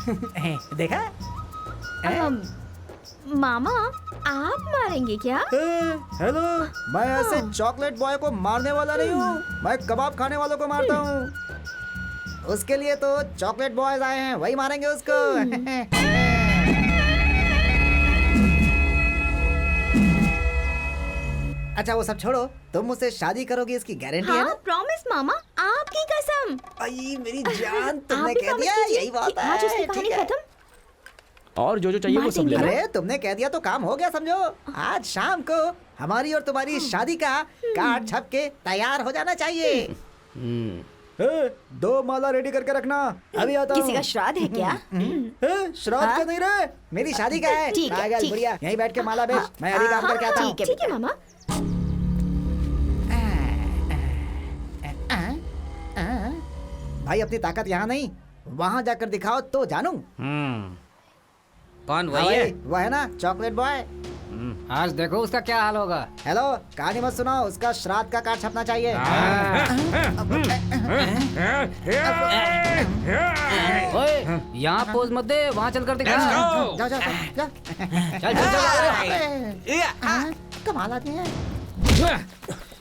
देखा? मामा आप मारेंगे क्या? हेलो, मैं ऐसे चॉकलेट बॉय को मारने वाला नहीं हूँ, मैं कबाब खाने वालों को मारता हूँ। उसके लिए तो चॉकलेट बॉयज आए हैं, वही मारेंगे उसको। अच्छा वो सब छोड़ो, तुम मुझसे शादी करोगी इसकी गारंटी है हाँ ना? प्रॉमिस मामा, आपकी कसम। आई मेरी जान, आप तुमने भी कह promise दिया, कीजिए यही बात कि है। आज उसकी ठीक कहानी है। खत्म। और जो चाहिए वो सब ले लो। अरे तुमने कह दिया तो काम हो गया समझो। आज शाम को हमारी और तुम्हारी शादी का कार्ड छप के तैयार हो जाना चाहिए। 2 माला रेडी करके रखना, अभी आता हूँ। किसी का श्राद्ध है क्या? श्राद्ध का नहीं रे, मेरी शादी का है। ठीक है, पागल ठीक। बुढ़िया, यहीं बैठ के माला बेच, मैं अभी काम करके आता हूँ। ठीक है मामा। भाई अपनी ताकत यहाँ नहीं, वहाँ जाकर दिखाओ तो जानू। कौन हाँ वही है? भाई, वो है ना चॉकलेट बॉय। आज देखो उसका क्या हाल होगा। हेलो, कहानी मत सुनाओ, उसका श्राद्ध का कार्ड छपना चाहिए। ओए यहाँ पोज मत दे, वहाँ चल कर दिखा। जाओ जाओ जाओ। चल चल चल। कमाल आदमी है।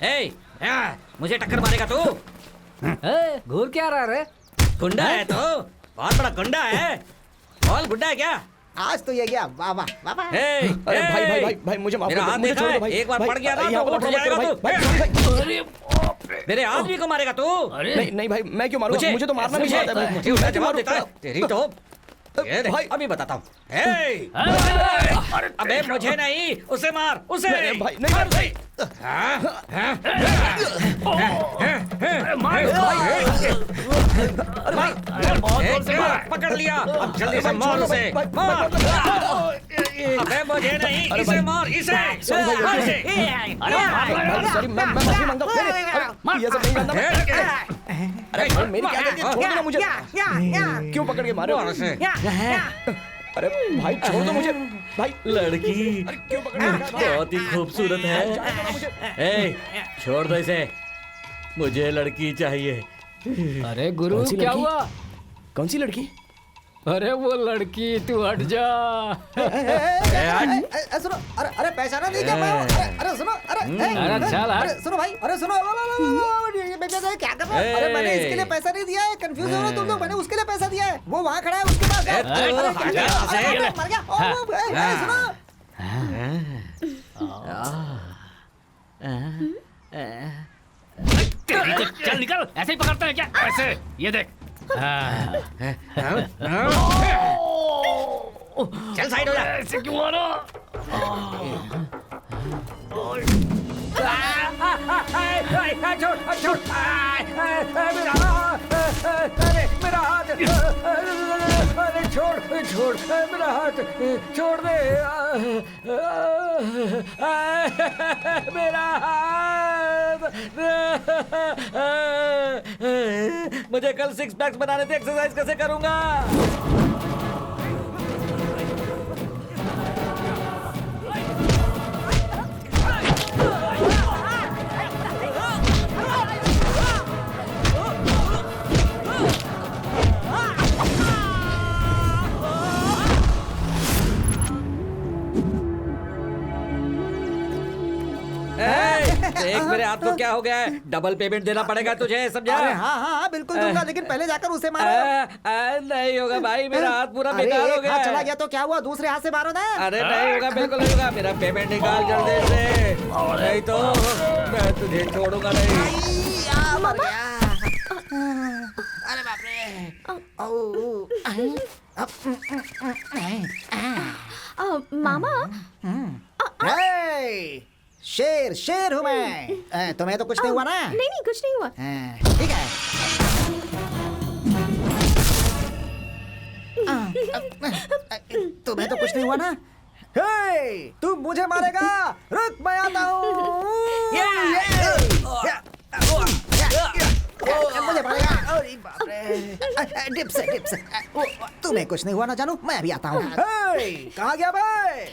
ए, मुझे टक्कर मारेगा तू? ए, घूर क्या रहा रे? गुंडा है तो, बहुत बड़ा गुंडा है। कौन गुंडा है क्या? आज तो ये गया, वाह वाह वाह वाह। अरे भाई भाई भाई भाई मुझे माफ कर मेरा दो, हाथ मुझे देखा छोड़ है? दो भाई। एक बार भाई, पड़ गया ना यहाँ तो पर उठ मत करो, जाएगा भाई, तू। भाई, मेरे आदमी को मारेगा तू? नहीं नहीं भाई, मैं क्यों मारूंगा? मुझे तो मारना भी मुझे आता है। मुझे उसका जवाब देता है। तेरी तो ये देख, भाई। अभी बताता हूँ। अबे मुझे नहीं, उसे मार, उसे। नहीं, भाई, नहीं, मार उसे। पकड़ लिया, अब जल्दी से मार उसे, मार। अबे मुझे नहीं, इसे मार, इसे मार इसे। भाई, सॉरी, मैं माफी मांगता हूँ। अरे, ये सब नहीं करना मैं। अरे भाई, मेरी क्या गलती है? छोड़ दो ना मुझे। क्यों पकड़ के मारे हो? मार उसे। अरे भाई छोड़ दो मुझे भाई। लड़की अरे क्यों पकड़ के रखा है? बहुत ही खूबसूरत जाने है। दो ना मुझे। ए, छोड़ दो इसे, मुझे लड़की चाहिए। अरे गुरु कौन सी क्या लड़की? हुआ? कौन सी लड़की? अरे वो लड़की, तू हट जा। सुनो, अरे अरे पहचाना नहीं क्या मैं? अरे सुनो, अरे चल हट। अरे सुनो भाई, अरे सुनो, क्या कर रहे हो? अरे मैंने इसके लिए पैसा नहीं दिया है, कंफ्यूज हो रहे हो तुम लोग। मैंने उसके लिए पैसा दिया है, वो वहाँ खड़ा है, उसके पास जाओ। अरे, अरे, हट जा, अरे, मर गया। अरे, सुनो। चल निकल, ऐसे ही पकड़ता है क्या? ऐसे, ये देख। चल साइड हो जा। ऐसे क्यों मारो? छोड़ छोड़। मेरा हाथ, अरे छोड़ छोड़ मेरा हाथ, छोड़ दे मेरा हाथ। मुझे कल 6 पैक्स बनाने थे, एक्सरसाइज कैसे करूंगा? देख मेरे हाथ को क्या हो गया है, डबल पेमेंट देना पड़ेगा तुझे, समझा? अरे हाँ हाँ हाँ बिल्कुल दूंगा, लेकिन पहले जाकर उसे मारो। नहीं होगा भाई, मेरा हाथ पूरा अरे बेकार हो एक गया हाथ है। चला गया तो क्या हुआ, दूसरे हाथ से मारो ना। अरे नहीं होगा, बिल्कुल नहीं होगा, मेरा पेमेंट निकाल जल्दी से, नहीं तो मैं तुझे छोड़ूंगा नहीं। अरे बाप रे। मामा शेर शेर हूँ मैं। तुम्हें तो कुछ नहीं हुआ ना? नहीं नहीं कुछ नहीं हुआ। ठीक है। तुम्हें तो कुछ नहीं हुआ ना? तुम मुझे मारेगा, रुक मैं आता हूँ। मुझे मारेगा। अरे बाप रे। Dips dips. तुम्हें कुछ नहीं हुआ ना जानू, मैं अभी आता हूँ। कहाँ गया भाई?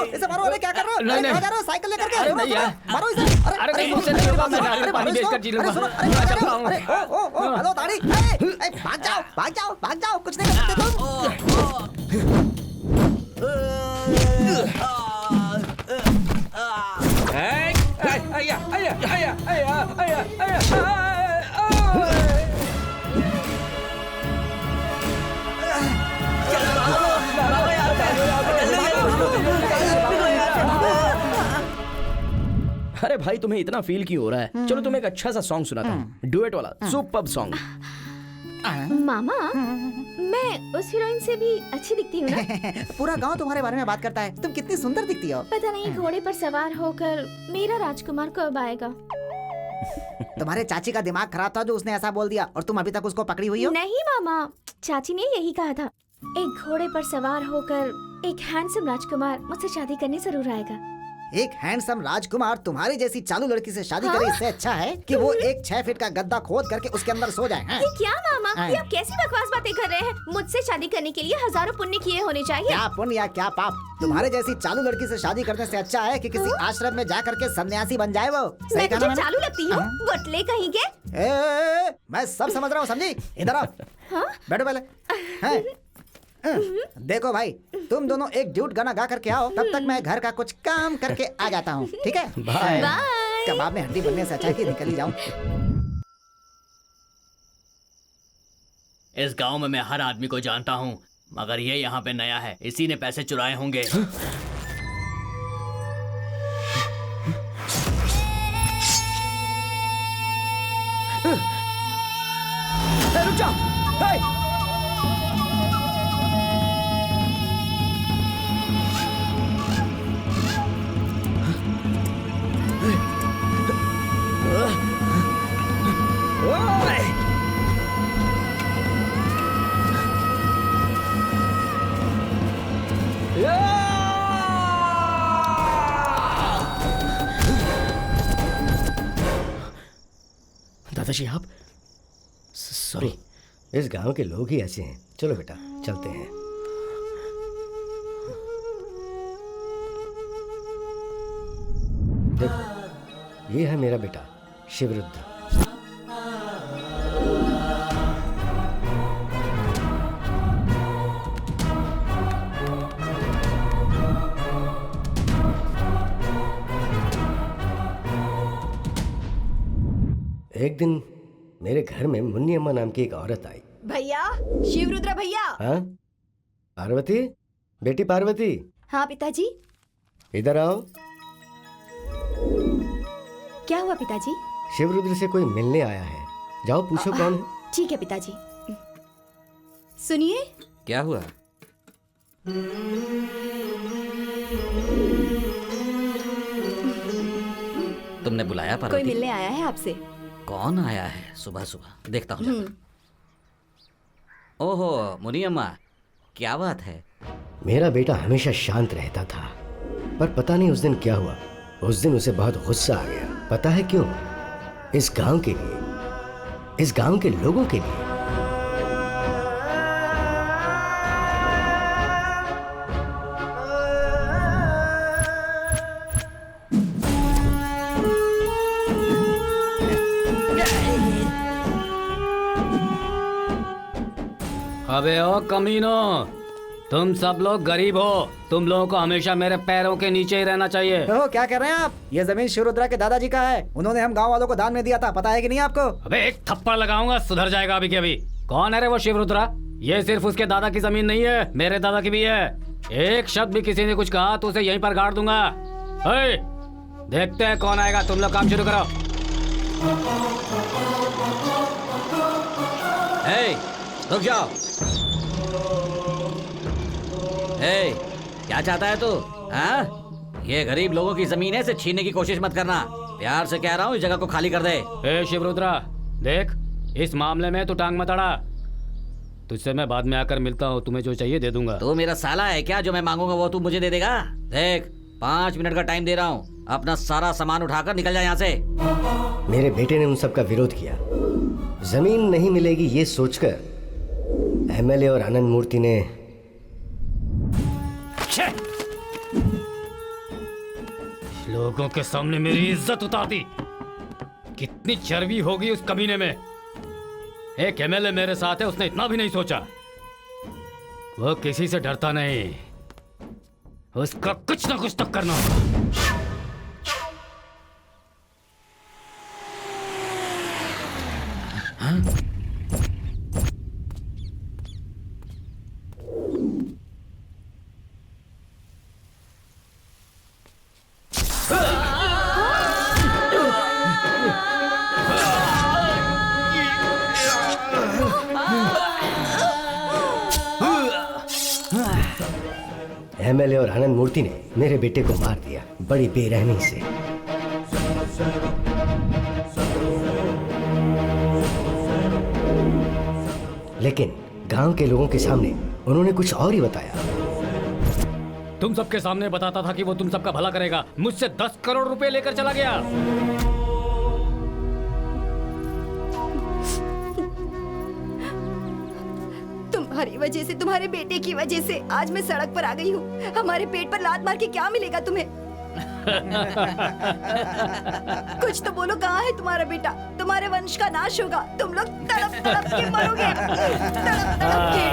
इसे मारो। अरे क्या कर रहे हो? नहीं, नहीं। क्या कर रहे हो? साइकिल लेकर के अरे नहीं यार। मारो इसे। अरे नहीं, मुझसे नहीं होगा, मैं नारियल पानी बेचकर जी लूंगा। अच्छा, पाऊंगा। हेलो दाढ़ी। भाग जाओ, कुछ नहीं कर सकते तुम। अरे भाई तुम्हें इतना फील क्यों हो रहा है? चलो तुम्हें एक अच्छा सा सॉन्ग सुनाता हूँ, डुएट वाला सुपर्ब सॉन्ग। मामा मैं उस हीरोइन से भी अच्छी दिखती हूँ ना? पूरा गांव तुम्हारे बारे में बात करता है, तुम कितनी सुंदर दिखती हो। पता नहीं घोड़े पर सवार होकर मेरा राजकुमार कब आएगा। तुम्हारे चाची का दिमाग खराब था जो उसने ऐसा बोल दिया, और तुम अभी तक उसको पकड़ी हुई हो। नहीं मामा, चाची ने यही कहा था, एक घोड़े पर सवार होकर एक हैंडसम राजकुमार मुझसे शादी करने जरूर आएगा। एक हैंडसम राजकुमार तुम्हारी जैसी चालू लड़की से शादी करे, इससे अच्छा है कि वो एक 6 फीट का गद्दा खोद करके उसके अंदर सो जाए। ये क्या मामा, ये आप कैसी बकवास बातें कर रहे हैं? मुझसे शादी करने के लिए हजारों पुण्य किए होने चाहिए। क्या पुण्य या क्या पाप, तुम्हारे जैसी चालू लड़की से शादी करने से अच्छा है कि किसी आश्रम में जा करके सन्यासी बन जाए वो। मैं कहा तुझे ना मैंने? चालू लगती हूँ? बटले कहीं के। मैं सब समझ रहा हूँ, समझी? इधर आओ, बैठो पहले। हैं? देखो भाई, तुम दोनों एक ड्यूट गाना गा करके आओ, तब तक मैं घर का कुछ काम करके आ जाता हूँ, ठीक है? बाय। कबाब में हड्डी बनने से अच्छा है कि निकल ही जाऊं। इस गांव में मैं हर आदमी को जानता हूँ, मगर ये यहाँ पे नया है, इसी ने पैसे चुराए होंगे। रुक जाओ। दादाजी आप सॉरी। इस गांव के लोग ही ऐसे हैं। चलो बेटा चलते हैं। देखो ये है मेरा बेटा शिवरुद्र। एक दिन मेरे घर में मुन्नी अम्मा नाम की एक औरत आई। भैया, शिवरुद्र भैया। हाँ पार्वती, बेटी पार्वती। हाँ पिताजी। इधर आओ। क्या हुआ पिताजी? शिवरुद्र से कोई मिलने आया है, जाओ पूछो कौन है। ठीक है पिताजी। सुनिए। क्या हुआ? तुमने बुलाया कोई पार्वती? मिलने आया है आपसे। कौन आया है सुबह सुबह? देखता हूँ जाकर। ओहो मुनी अम्मा, क्या बात है? मेरा बेटा हमेशा शांत रहता था, पर पता नहीं उस दिन क्या हुआ। उस दिन उसे बहुत गुस्सा आ गया। पता है क्यों? इस गांव के लिए, इस गांव के लोगों के लिए। अबे ओ कमीनो, तुम सब लोग गरीब हो, तुम लोगों को हमेशा मेरे पैरों के नीचे ही रहना चाहिए। तो क्या कह रहे हैं आप? ये जमीन शिवरुद्रा के दादाजी का है, उन्होंने हम गांव वालों को दान में दिया था, पता है कि नहीं आपको? अबे एक थप्पड़ लगाऊंगा, सुधर जाएगा अभी के अभी। कौन है रे वो शिवरुद्रा? ये सिर्फ उसके दादा की जमीन नहीं है, मेरे दादा की भी है। एक शब्द भी किसी ने कुछ कहा तो उसे यहीं पर गाड़ दूंगा। हे, देखते हैं कौन आएगा। तुम लोग काम शुरू करो। रुक जाओ। क्या चाहता है तू? हाँ? ये गरीब लोगों की जमीन है, इसे छीनने की कोशिश मत करना। प्यार से कह रहा हूँ, इस जगह को खाली कर दे। ए शिवरुद्रा, देख, इस मामले में तू टांग मत अड़ा। तुझसे मैं बाद में आकर मिलता हूँ, तुम्हें जो चाहिए दे दूंगा। तू मेरा साला है क्या? जो मैं मांगूंगा वो तू मुझे दे देगा? देख, 5 मिनट का टाइम दे रहा हूँ, अपना सारा सामान उठाकर निकल जा यहाँ से। मेरे बेटे ने उन सब का विरोध किया। जमीन नहीं मिलेगी ये सोचकर एमएलए और आनंद मूर्ति ने लोगों के सामने मेरी इज्जत उतार दी। कितनी चर्बी होगी उस कमीने में। एक एमएलए मेरे साथ है, उसने इतना भी नहीं सोचा। वो किसी से डरता नहीं, उसका कुछ ना कुछ तो करना होगा। एमएलए और आनंद मूर्ति ने मेरे बेटे को मार दिया, बड़ी बेरहमी से। लेकिन गांव के लोगों के सामने उन्होंने कुछ और ही बताया। तुम सबके सामने बताता था कि वो तुम सबका भला करेगा, मुझसे 10 करोड़ रुपए लेकर चला गया। तुम्हारी वजह से, तुम्हारे बेटे की वजह से आज मैं सड़क पर आ गई हूँ। हमारे पेट पर लात मार के क्या मिलेगा तुम्हें? कुछ तो बोलो, कहाँ है तुम्हारा बेटा? तुम्हारे वंश का नाश होगा, तुम लोग तड़प तड़प के मरोगे, तड़प तड़प के।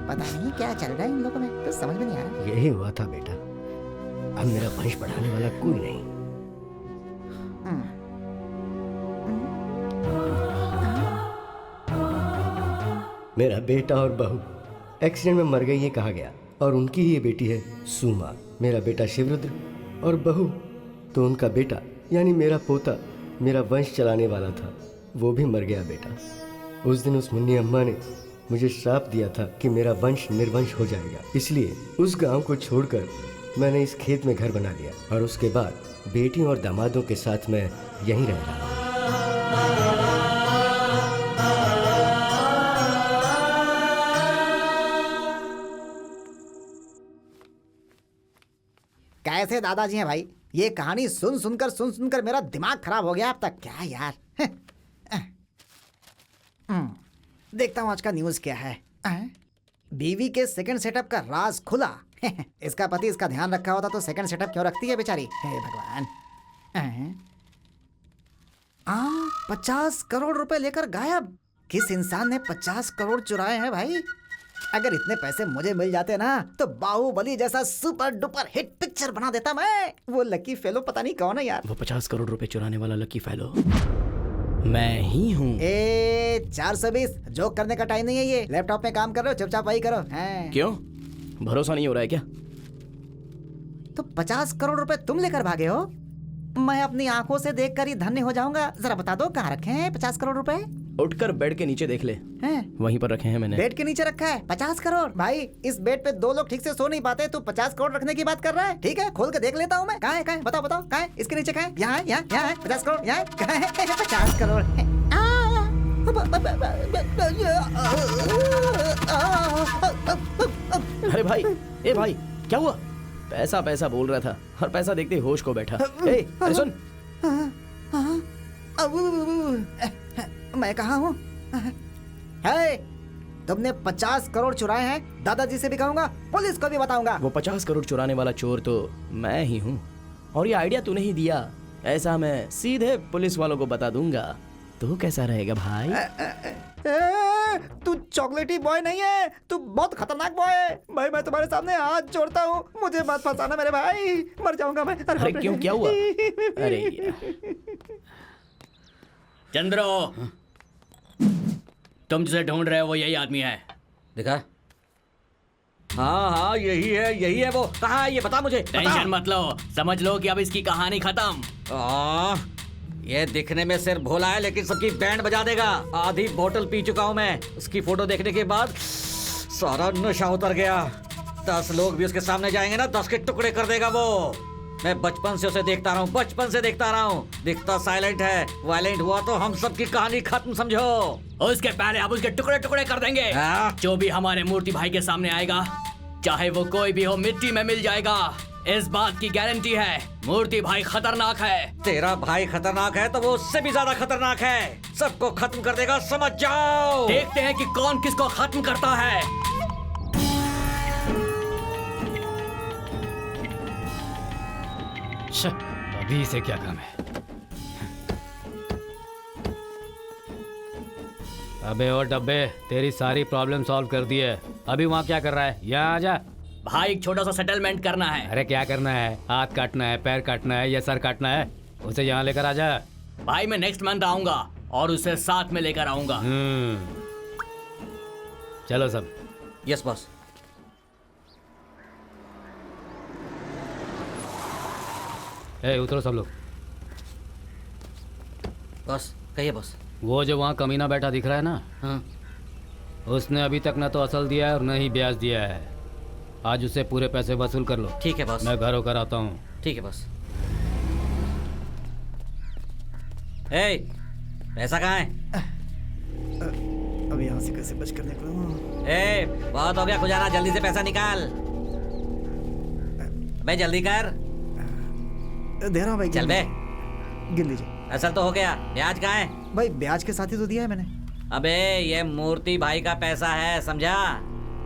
पता नहीं क्या चल रहा है इन लोगों में, तो समझ में नहीं आ रहा। यही हुआ था बेटा, अब मेरा वंश बढ़ाने वाला कोई नहीं। मेरा बेटा और बहू एक्सीडेंट में मर गई ये कहा गया, और उनकी ही ये बेटी है सुमा। मेरा बेटा शिवरुद्र और बहू तो उनका बेटा यानी मेरा पोता मेरा वंश चलाने वाला था, वो भी मर गया बेटा। उस दिन उस मुन्नी अम्मा ने मुझे श्राप दिया था कि मेरा वंश निर्वंश हो जाएगा, इसलिए उस गांव को छोड़कर मैंने इस खेत में घर बना लिया, और उसके बाद बेटियों और दामादों के साथ मैं यहीं रह रहा। कैसे दादाजी हैं भाई? ये कहानी सुन सुनकर मेरा दिमाग खराब हो गया अब तक। क्या यार। देखता हूँ आज का न्यूज़ क्या है। बीवी के सेकंड सेटअप का राज खुला। इसका पति इसका ध्यान रखा होता तो सेकंड सेटअप क्यों रखती है बेचारी? हे भगवान। 50 करोड़ रुपए लेकर गायब। किस इंसान ने 50 करोड़ चुराए हैं भाई? अगर इतने पैसे मुझे मिल जाते ना तो बाहुबली जैसा सुपर डुपर हिट पिक्चर बना देता मैं। वो लकी फेलो पता नहीं कौन है यार। वो 50 करोड़ रुपए चुराने वाला लकी फेलो मैं ही हूँ। 420 जोक करने का टाइम नहीं है ये। लैपटॉप में काम कर रहे हो, चुपचाप वही करो। हैं? क्यों, भरोसा नहीं हो रहा है क्या? तो 50 करोड़ रुपए तुम लेकर भागे हो? मैं अपनी आंखों से देखकर ही धन्य हो जाऊंगा। जरा बता दो कहाँ रखे हैं 50 करोड़ रुपए? उठकर बेड के नीचे देख ले, हैं? वहीं पर रखे हैं मैंने। बेड के नीचे रखा है 50 करोड़। भाई इस बेड पे 2 लोग ठीक से सो नहीं पाते, तू 50 करोड़ रखने की बात कर रहा है? ठीक है, खोल के देख लेता हूँ मैं। कहाँ है बताओ कहाँ है? इसके नीचे कहाँ है? यहाँ है, यहाँ है 50 करोड़, यहाँ है, कहाँ है? 50 करोड़ है। अरे भाई, ए भाई, क्या हुआ? पैसा पैसा बोल रहा था और पैसा देखते ही होश को बैठा। ए, अरे सुन, मैं कहाँ हूँ? है, तुमने 50 करोड़ चुराए हैं, दादाजी से भी कहूंगा, पुलिस को भी बताऊंगा। वो 50 करोड़ चुराने वाला चोर तो मैं ही हूँ, और ये आइडिया तूने ही दिया। ऐसा मैं सीधे पुलिस वालों को बता दूंगा। तो कैसा रहेगा भाई? तू चॉकलेटी बॉय नहीं है, तू बहुत खतरनाक बॉय है भाई। मैं तुम्हारे सामने हाथ जोड़ता हूँ, मुझे मत फंसाना मेरे भाई, मर जाऊंगा मैं। अरे क्यों, क्या हुआ? अरे यार। चंद्रो, तुम जिसे ढूंढ रहे हो वो यही आदमी है। दिखा? हाँ यही है वो। कहाँ है ये बता मुझे। टेंशन मत लो, समझ लो कि अब इसकी कहानी खत्म। ये दिखने में सिर्फ भोला है लेकिन सबकी बैंड बजा देगा। आधी बोतल पी चुका हूँ मैं। उसकी फोटो देखने के बाद सारा नशा उतर गया। 10 लोग भी उसके सामने जाएंगे ना, 10 के टुकड़े कर देगा वो। मैं बचपन से उसे देखता रहा हूँ, बचपन से देखता रहा हूँ। दिखता साइलेंट है, वायलेंट हुआ तो हम सबकी कहानी खत्म समझो। उसके पहले अब उसके टुकड़े टुकड़े कर देंगे। जो भी हमारे मूर्ति भाई के सामने आएगा, चाहे वो कोई भी हो, मिट्टी में मिल जाएगा। इस बात की गारंटी है, मूर्ति भाई खतरनाक है। तेरा भाई खतरनाक है तो वो उससे भी ज्यादा खतरनाक है। सबको खत्म कर देगा, समझ जाओ। देखते हैं कि कौन किसको खत्म करता है। अभी इसे क्या काम है? अबे ओ डब्बे, तेरी सारी प्रॉब्लम सॉल्व कर दी है। अभी वहाँ क्या कर रहा है? यहाँ आजा। भाई एक छोटा सा सेटलमेंट करना है। अरे क्या करना है? हाथ काटना है, पैर काटना है या सर काटना है? उसे यहाँ लेकर आजा। भाई मैं नेक्स्ट मंथ आऊंगा और उसे साथ में लेकर आऊंगा। चलो सब। Yes boss. उतरो सब लोग। बॉस कहिए बॉस। वो जो वहाँ कमीना बैठा दिख रहा है ना, हाँ। उसने अभी तक ना तो असल दिया है और न ही ब्याज दिया है। आज उससे पूरे पैसे वसूल कर लो। ठीक है बॉस। मैं घर होकर आता हूँ। ठीक है बॉस। पैसा कहाँ है? अब यहाँ से कैसे बच कर निकलूं? बहुत हो गया खुजाना, जल्दी से पैसा निकाल। बे जल्दी कर। दे रहा हूँ भाई। चल बे। गिन लीजिए। असल तो हो गया, ब्याज कहाँ है? भाई ब्याज के साथ ही तो दिया है मैंने। अबे ये मूर्ति भाई का पैसा है, समझा?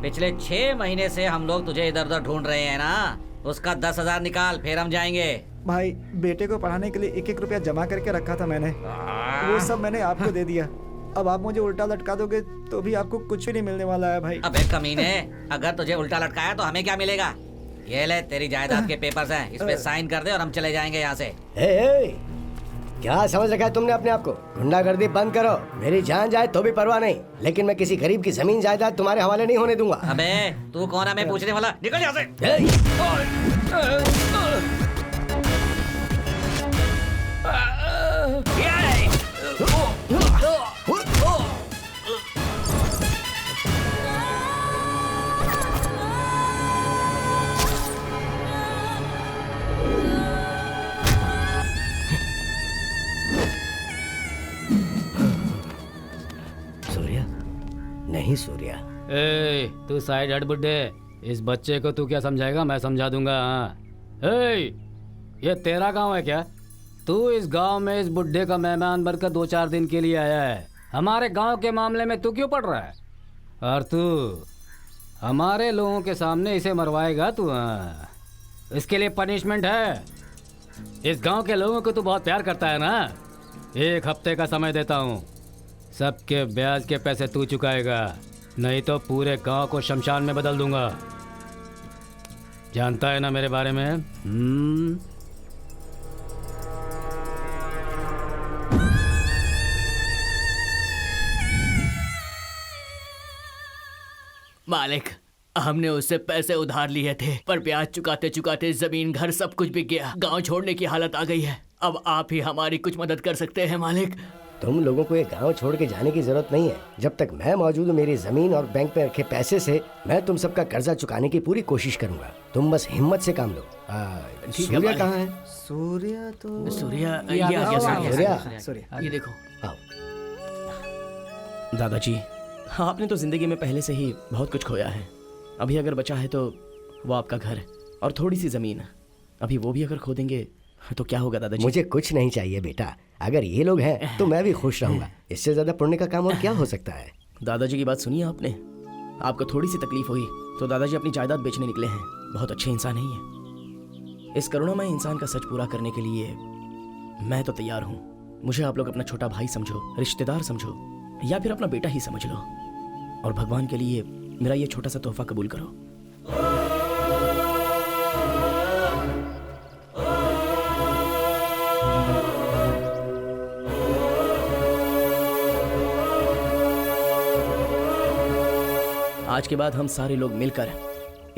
पिछले 6 महीने से हम लोग तुझे इधर उधर ढूंढ रहे हैं ना, उसका 10,000 निकाल, फिर हम जाएंगे। भाई बेटे को पढ़ाने के लिए 1-1 रुपया जमा करके रखा था मैंने, वो सब मैंने आपको दे दिया। अब आप मुझे उल्टा लटका दोगे तो भी आपको कुछ भी नहीं मिलने वाला है भाई। अबे कमीने, अगर तुझे उल्टा लटकाया तो हमें क्या मिलेगा? ये ले तेरी जायदाद के पेपर्स हैं, इसमें साइन कर दे और हम चले जाएंगे यहाँ से। क्या समझ रखा है तुमने अपने आप को? गुंडागर्दी बंद करो। मेरी जान जाए तो भी परवाह नहीं, लेकिन मैं किसी गरीब की जमीन जायदाद तुम्हारे हवाले नहीं होने दूंगा। अबे तू कौन है मैं पूछने वाला? निकल यहाँ से। नहीं सूर्या। तू साइड हट बुड्ढे। इस बच्चे को तू क्या समझाएगा, मैं समझा दूंगा। हाँ ये तेरा गांव है क्या? तू इस गांव में इस बुड्ढे का मेहमान बनकर 2-4 दिन के लिए आया है। हमारे गांव के मामले में तू क्यों पड़ रहा है? और तू हमारे लोगों के सामने इसे मरवाएगा तू? हाँ, इसके लिए पनिशमेंट है। इस गांव के लोगों को तू बहुत प्यार करता है ना। 1 हफ्ते का समय देता हूँ, सबके ब्याज के पैसे तू चुकाएगा, नहीं तो पूरे गांव को शमशान में बदल दूंगा। जानता है ना मेरे बारे में? मालिक, हमने उससे पैसे उधार लिए थे, पर ब्याज चुकाते चुकाते जमीन घर सब कुछ बिक गया। गांव छोड़ने की हालत आ गई है। अब आप ही हमारी कुछ मदद कर सकते हैं मालिक। तुम लोगों को ये गांव छोड़ के जाने की जरूरत नहीं है। जब तक मैं मौजूद हूँ मेरी जमीन और बैंक में रखे पैसे से मैं तुम सबका कर्जा चुकाने की पूरी कोशिश करूंगा। तुम बस हिम्मत से काम लो। सूर्या भाई। कहाँ है? सूर्या तो सूर्या ये आ गया, सूर्या सूर्या ये देखो। आओ। दादाजी, आपने तो जिंदगी में पहले से ही बहुत कुछ खोया है। अभी अगर बचा है तो वो आपका घर और थोड़ी सी जमीन। अभी वो भी अगर खो देंगे तो क्या होगा दादाजी? मुझे कुछ नहीं चाहिए बेटा, अगर ये लोग हैं तो मैं भी खुश रहूंगा। इससे ज्यादा पुण्य का काम और क्या हो सकता है? दादाजी की बात सुनिए आपने। आपको थोड़ी सी तकलीफ हुई तो दादाजी अपनी जायदाद बेचने निकले हैं। बहुत अच्छे इंसान नहीं है। इस करुणामय इंसान का सच पूरा करने के लिए मैं तो तैयार हूँ। मुझे आप लोग अपना छोटा भाई समझो, रिश्तेदार समझो, या फिर अपना बेटा ही समझ लो, और भगवान के लिए मेरा ये छोटा सा तोहफा कबूल करो। आज के बाद हम सारे लोग मिलकर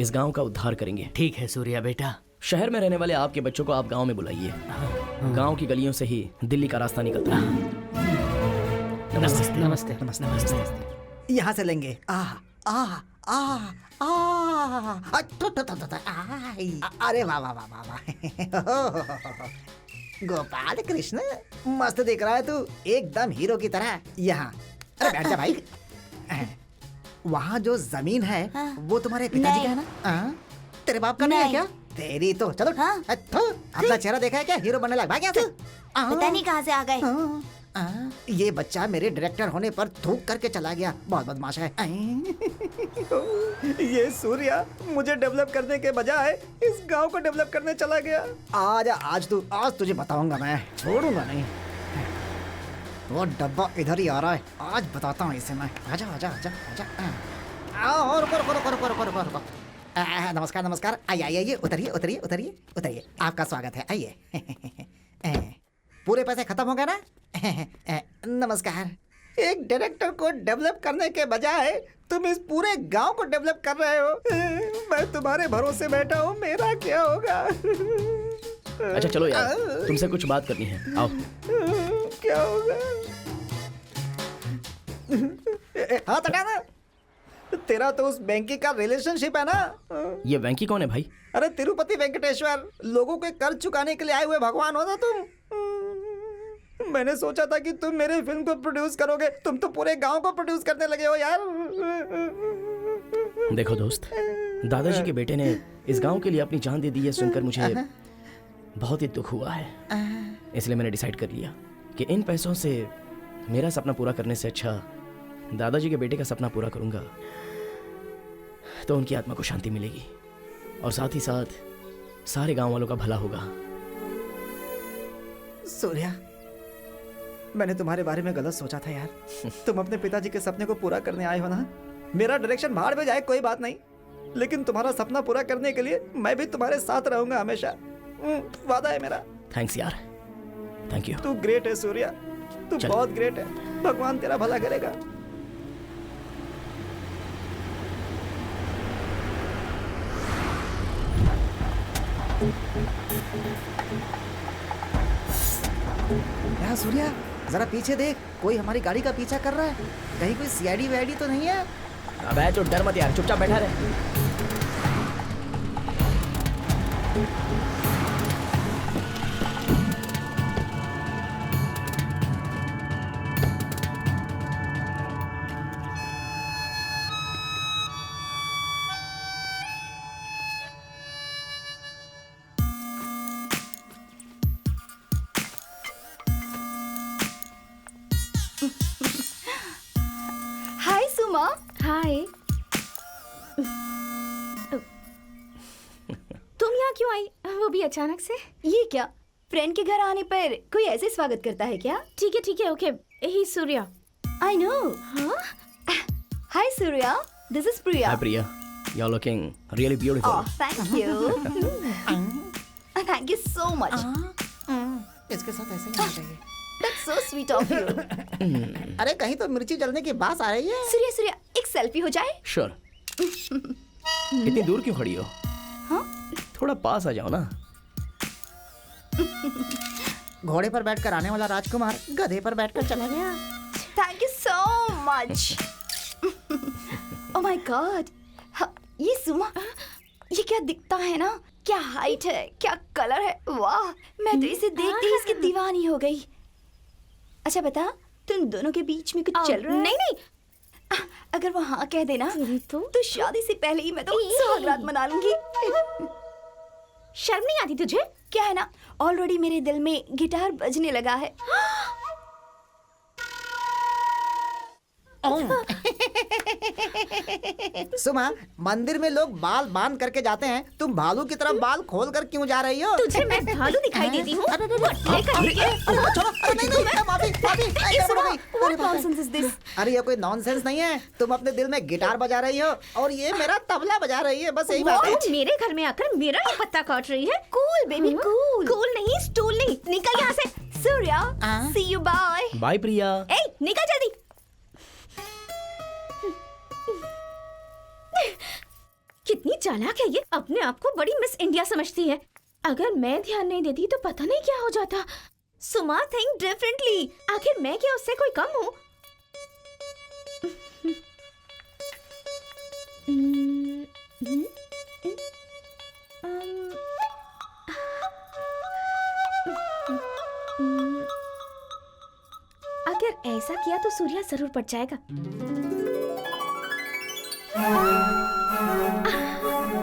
इस गांव का उद्धार करेंगे। ठीक है सूर्या बेटा। शहर में रहने वाले आपके बच्चों को आप गांव में बुलाइए। गांव की गलियों से ही दिल्ली का रास्ता निकलता है। नमस्ते नमस्ते नमस्ते नमस्ते। यहाँ से लेंगे। अरे वाह वाह वाह वाह वाह। गोपाल कृष्ण, मस्त दिख रहा है तू, एकदम हीरो की तरह। यहाँ अरे बैठ जा भाई। वहाँ जो जमीन है वो तुम्हारे पिताजी का है ना? तेरे बाप का नहीं है क्या? तेरी तो चलो। अपना चेहरा देखा है क्या? हीरो बनने लगा। भाग यहाँ से। पता नहीं कहाँ से आ गए। ये बच्चा मेरे डायरेक्टर होने पर थूक करके चला गया। बहुत बदमाश है। ये सूर्या मुझे डेवलप करने के बजाय इस गांव को डेवलप करने चला गया। आज तुझे बताऊंगा मैं, छोड़ूंगा नहीं। वो डब्बा इधर ही आ रहा है, आज बताता हूँ इसे मैं। आजा आजा आजा आजा। आओ, रुको। नमस्कार नमस्कार। आइए उतरिए उतरिए उतरिए उतरिए। आपका स्वागत है, आइए। पूरे पैसे खत्म हो गए ना? नमस्कार। एक डायरेक्टर को डेवलप करने के बजाय तुम इस पूरे गांव को डेवलप कर रहे हो। मैं तुम्हारे भरोसे बैठा हूँ, मेरा क्या होगा? अच्छा चलो यार, तुमसे कुछ बात करनी है, आओ। क्या होगा? हाँ तटाना। तेरा तो उस बैंकी का रिलेशनशिप है ना? ये वेंकी कौन है भाई? अरे तिरुपति वेंकटेश्वर, लोगों के कर्ज चुकाने के लिए आए हुए भगवान हो ना तुम। मैंने सोचा था कि तुम मेरे फिल्म को प्रोड्यूस करोगे, तुम तो पूरे गांव को प्रोड्यूस करने लगे हो यार। देखो दोस्त, दादाजी के बेटे ने इस गांव के लिए अपनी जान दे दी है सुनकर मुझे बहुत ही दुख हुआ है। इसलिए मैंने डिसाइड कर लिया कि इन पैसों से मेरा सपना पूरा करने से अच्छा दादाजी के बेटे का सपना पूरा करूंगा, तो उनकी आत्मा को शांति मिलेगी और साथ ही साथ सारे गांव वालों का भला होगा। सूर्या, मैंने तुम्हारे बारे में गलत सोचा था यार। तुम अपने पिताजी के सपने को पूरा करने आए हो ना। मेरा डायरेक्शन भाड़ में जाए कोई बात नहीं, लेकिन तुम्हारा सपना पूरा करने के लिए मैं भी तुम्हारे साथ रहूंगा हमेशा। वादा है मेरा। थैंक्स यार, थैंक यू। तू ग्रेट है सूर्या, तू चल। बहुत ग्रेट है। भगवान तेरा भला करेगा। यार सूर्या, जरा पीछे देख, कोई हमारी गाड़ी का पीछा कर रहा है। कहीं कोई सीआईडी वीआईडी तो नहीं है? अबे तो डर मत यार, चुपचाप बैठा रहे। हाय सुमा। हाय। तुम यहाँ क्यों आई? वो भी अचानक से? ये क्या, फ्रेंड के घर आने पर कोई ऐसे स्वागत करता है क्या? ठीक है, okay. Hi Surya. I know. Hi Surya, this is Priya. Hi Priya, you are looking really beautiful. Oh, thank you. Thank you so much. इसके साथ ऐसे ही होना चाहिए। That's so sweet of you. अरे कहीं तो मिर्ची जलने की बात आ रही है। सूर्या, एक सेल्फी हो जाए? श्योर। इतनी दूर क्यों खड़ी हो? हाँ? थोड़ा पास आ जाओ ना। घोड़े पर बैठकर आने वाला राजकुमार गधे पर बैठकर चला गया। Thank you so much. Oh my God, ये सुमा, ये क्या दिखता है ना, क्या हाइट है, क्या कलर है, वाह, मैं तो इसे देखते ही इसकी दीवानी हो गई। अच्छा बता, तुम दोनों के बीच में कुछ चल रहा है? नहीं नहीं, अगर वो हाँ कह देना तो शादी से पहले ही मैं तो सुहागरात मना लूंगी। शर्म नहीं आती तुझे? क्या है ना, ऑलरेडी मेरे दिल में गिटार बजने लगा है। सुमा, मंदिर में लोग बाल बांध करके जाते हैं, तुम भालू की तरफ बाल खोल कर क्यों जा रही हो? तुझे मैं भालू दिखाई देती हूँ? अरे ये कोई नॉनसेंस नहीं है, तुम अपने दिल में गिटार बजा रही हो और ये मेरा तबला बजा रही है, बस यही बात है। मेरे घर में आकर मेरा ही पत्ता काट रही है। Cool baby cool. कूल नहीं, स्टूल नहीं, निकल यहाँ से। सूर्या, सी यू, बाय। बाय प्रिया। ए, निकल जल्दी। कितनी चालाक है ये, अपने आप को बड़ी मिस इंडिया समझती है। अगर मैं ध्यान नहीं देती तो पता नहीं क्या हो जाता। सुमा थिंक डिफरेंटली, आखिर मैं क्या उससे कोई कम हूँ? अगर ऐसा किया तो सूर्या जरूर पड़ जाएगा।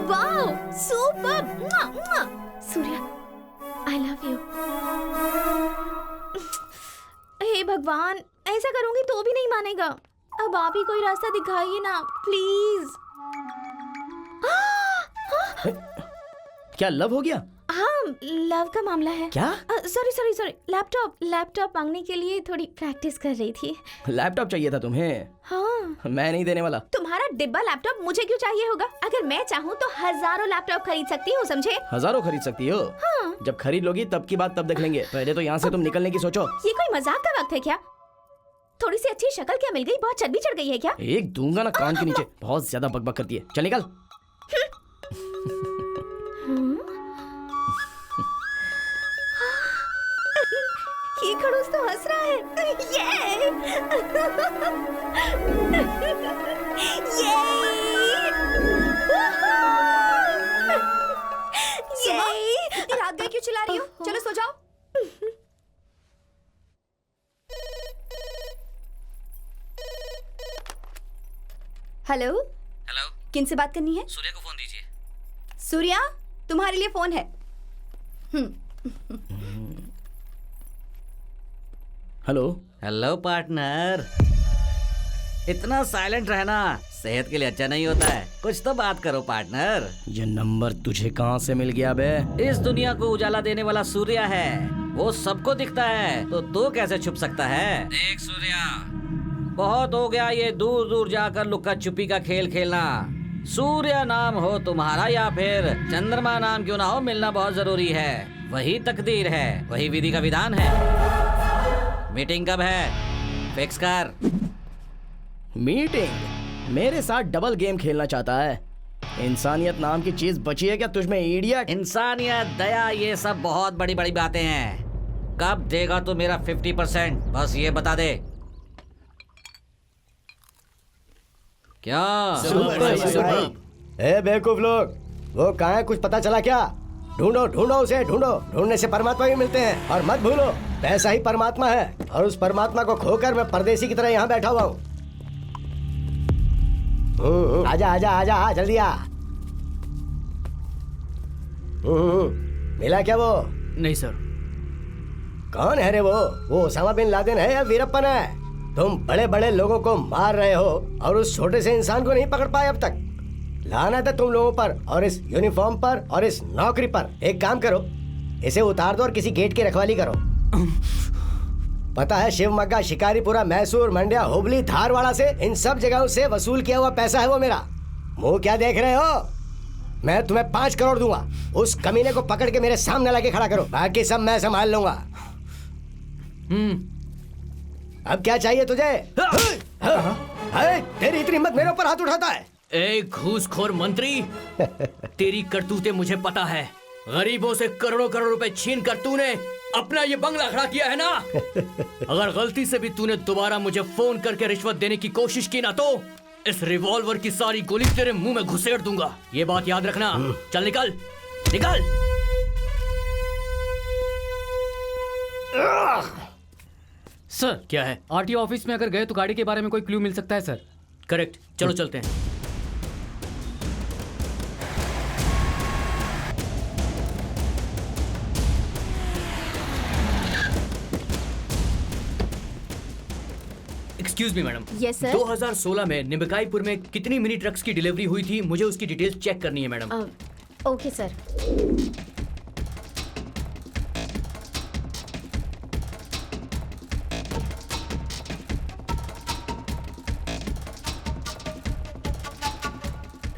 Wow, super! Surya, I love you. हे भगवान, ऐसा करूंगी तो भी नहीं मानेगा। अब आप ही कोई रास्ता दिखाइए ना, प्लीज। क्या लव हो गया? हाँ, लव का मामला है। क्या? सॉरी सॉरी सॉरी, लैपटॉप मांगने के लिए थोड़ी प्रैक्टिस कर रही थी। लैपटॉप चाहिए था तुम्हें? हाँ। मैं नहीं देने वाला। तुम्हारा डिब्बा लैपटॉप मुझे क्यों चाहिए होगा? अगर मैं चाहूँ तो हजारों लैपटॉप खरीद सकती हूँ, समझे? हजारों खरीद सकती हो? हाँ। जब खरीद लोगी तब की बात तब देख लेंगे, पहले तो यहाँ से तुम निकलने की सोचो। ये कोई मजाक का वक्त है क्या? थोड़ी सी अच्छी शक्ल क्या मिल गई? बहुत चर्बी चढ़ गई है क्या? एक दूंगा ना कान के नीचे, बहुत ज्यादा बकबक करती है। चल निकल। ये खड़ूस तो हंस रहा है। ये इतनी रात गए क्यों चिल्ला रही हो? चलो सो जाओ। हेलो हेलो, किन से बात करनी है? सूर्य को फोन दीजिए। सूर्या, तुम्हारे लिए फोन है। हेलो। हेलो पार्टनर, इतना साइलेंट रहना सेहत के लिए अच्छा नहीं होता है, कुछ तो बात करो पार्टनर। ये नंबर तुझे कहाँ से मिल गया बे? इस दुनिया को उजाला देने वाला सूर्य है, वो सबको दिखता है, तो तू कैसे छुप सकता है? देख सूर्या, बहुत हो गया ये दूर दूर जाकर लुक्का छुपी का खेल खेलना। सूर्य नाम हो तुम्हारा या फिर चंद्रमा नाम क्यों ना हो, मिलना बहुत जरूरी है। वही तकदीर है, वही विधि का विधान है। मीटिंग कब है? फिक्स कर। मीटिंग? मेरे साथ डबल गेम खेलना चाहता है? इंसानियत नाम की चीज बची है क्या तुझमें, इडियट? इंसानियत, दया, ये सब बहुत बड़ी बड़ी बातें हैं। कब देगा तू मेरा 50%? बस ये बता दे। क्या? ए बेवकूफ लोग, वो कहाँ है, कुछ पता चला क्या? ढूंढो ढूंढो उसे, ढूंढो। ढूंढने से परमात्मा भी मिलते हैं, और मत भूलो पैसा ही परमात्मा है, और उस परमात्मा को खोकर मैं परदेसी की तरह यहाँ बैठा हुआ हूँ। आजा आजा आजा, आ जल्दी आ। मिला क्या वो? नहीं सर। कौन है रे वो ओसामा बिन लादेन है या वीरप्पन है? तुम बड़े बड़े लोगों को मार रहे हो और उस छोटे से इंसान को नहीं पकड़ पाए अब तक। लानत है तुम लोगों पर, और इस यूनिफॉर्म पर, और इस नौकरी पर। एक काम करो, इसे उतार दो और किसी गेट की रखवाली करो। पता है, शिवमोगा, शिकारीपुरा, मैसूर, मंड्या, हुबली, धारवाड़ा से, इन सब जगहों से वसूल किया हुआ पैसा है वो मेरा। मुंह क्या देख रहे हो? मैं तुम्हें 5 करोड़ दूंगा। उस कमीने को पकड़ के मेरे सामने लाके खड़ा करो, बाकी सब मैं संभाल लूंगा। अब क्या चाहिए तुझे? तेरी इतनी हिम्मत मेरे ऊपर हाथ उठाता है? ए घूसखोर मंत्री, तेरी करतूतें मुझे पता है। गरीबों से करोड़ों करोड़ रुपए छीन कर तूने अपना ये बंगला खड़ा किया है ना? अगर गलती से भी तूने दोबारा मुझे फोन करके रिश्वत देने की कोशिश की ना तो इस रिवॉल्वर की सारी गोली तेरे मुंह में घुसेड़ दूंगा। ये बात याद रखना। चल निकल निकल। सर क्या है? आरटीओ ऑफिस में अगर गए तो गाड़ी के बारे में कोई क्लू मिल सकता है सर। करेक्ट, चलो चलते हैं। Excuse me madam. Yes sir. 2016 में निम्बकाईपुर में कितनी मिनी ट्रक्स की डिलीवरी हुई थी? मुझे उसकी डिटेल्स चेक करनी है madam. Okay sir.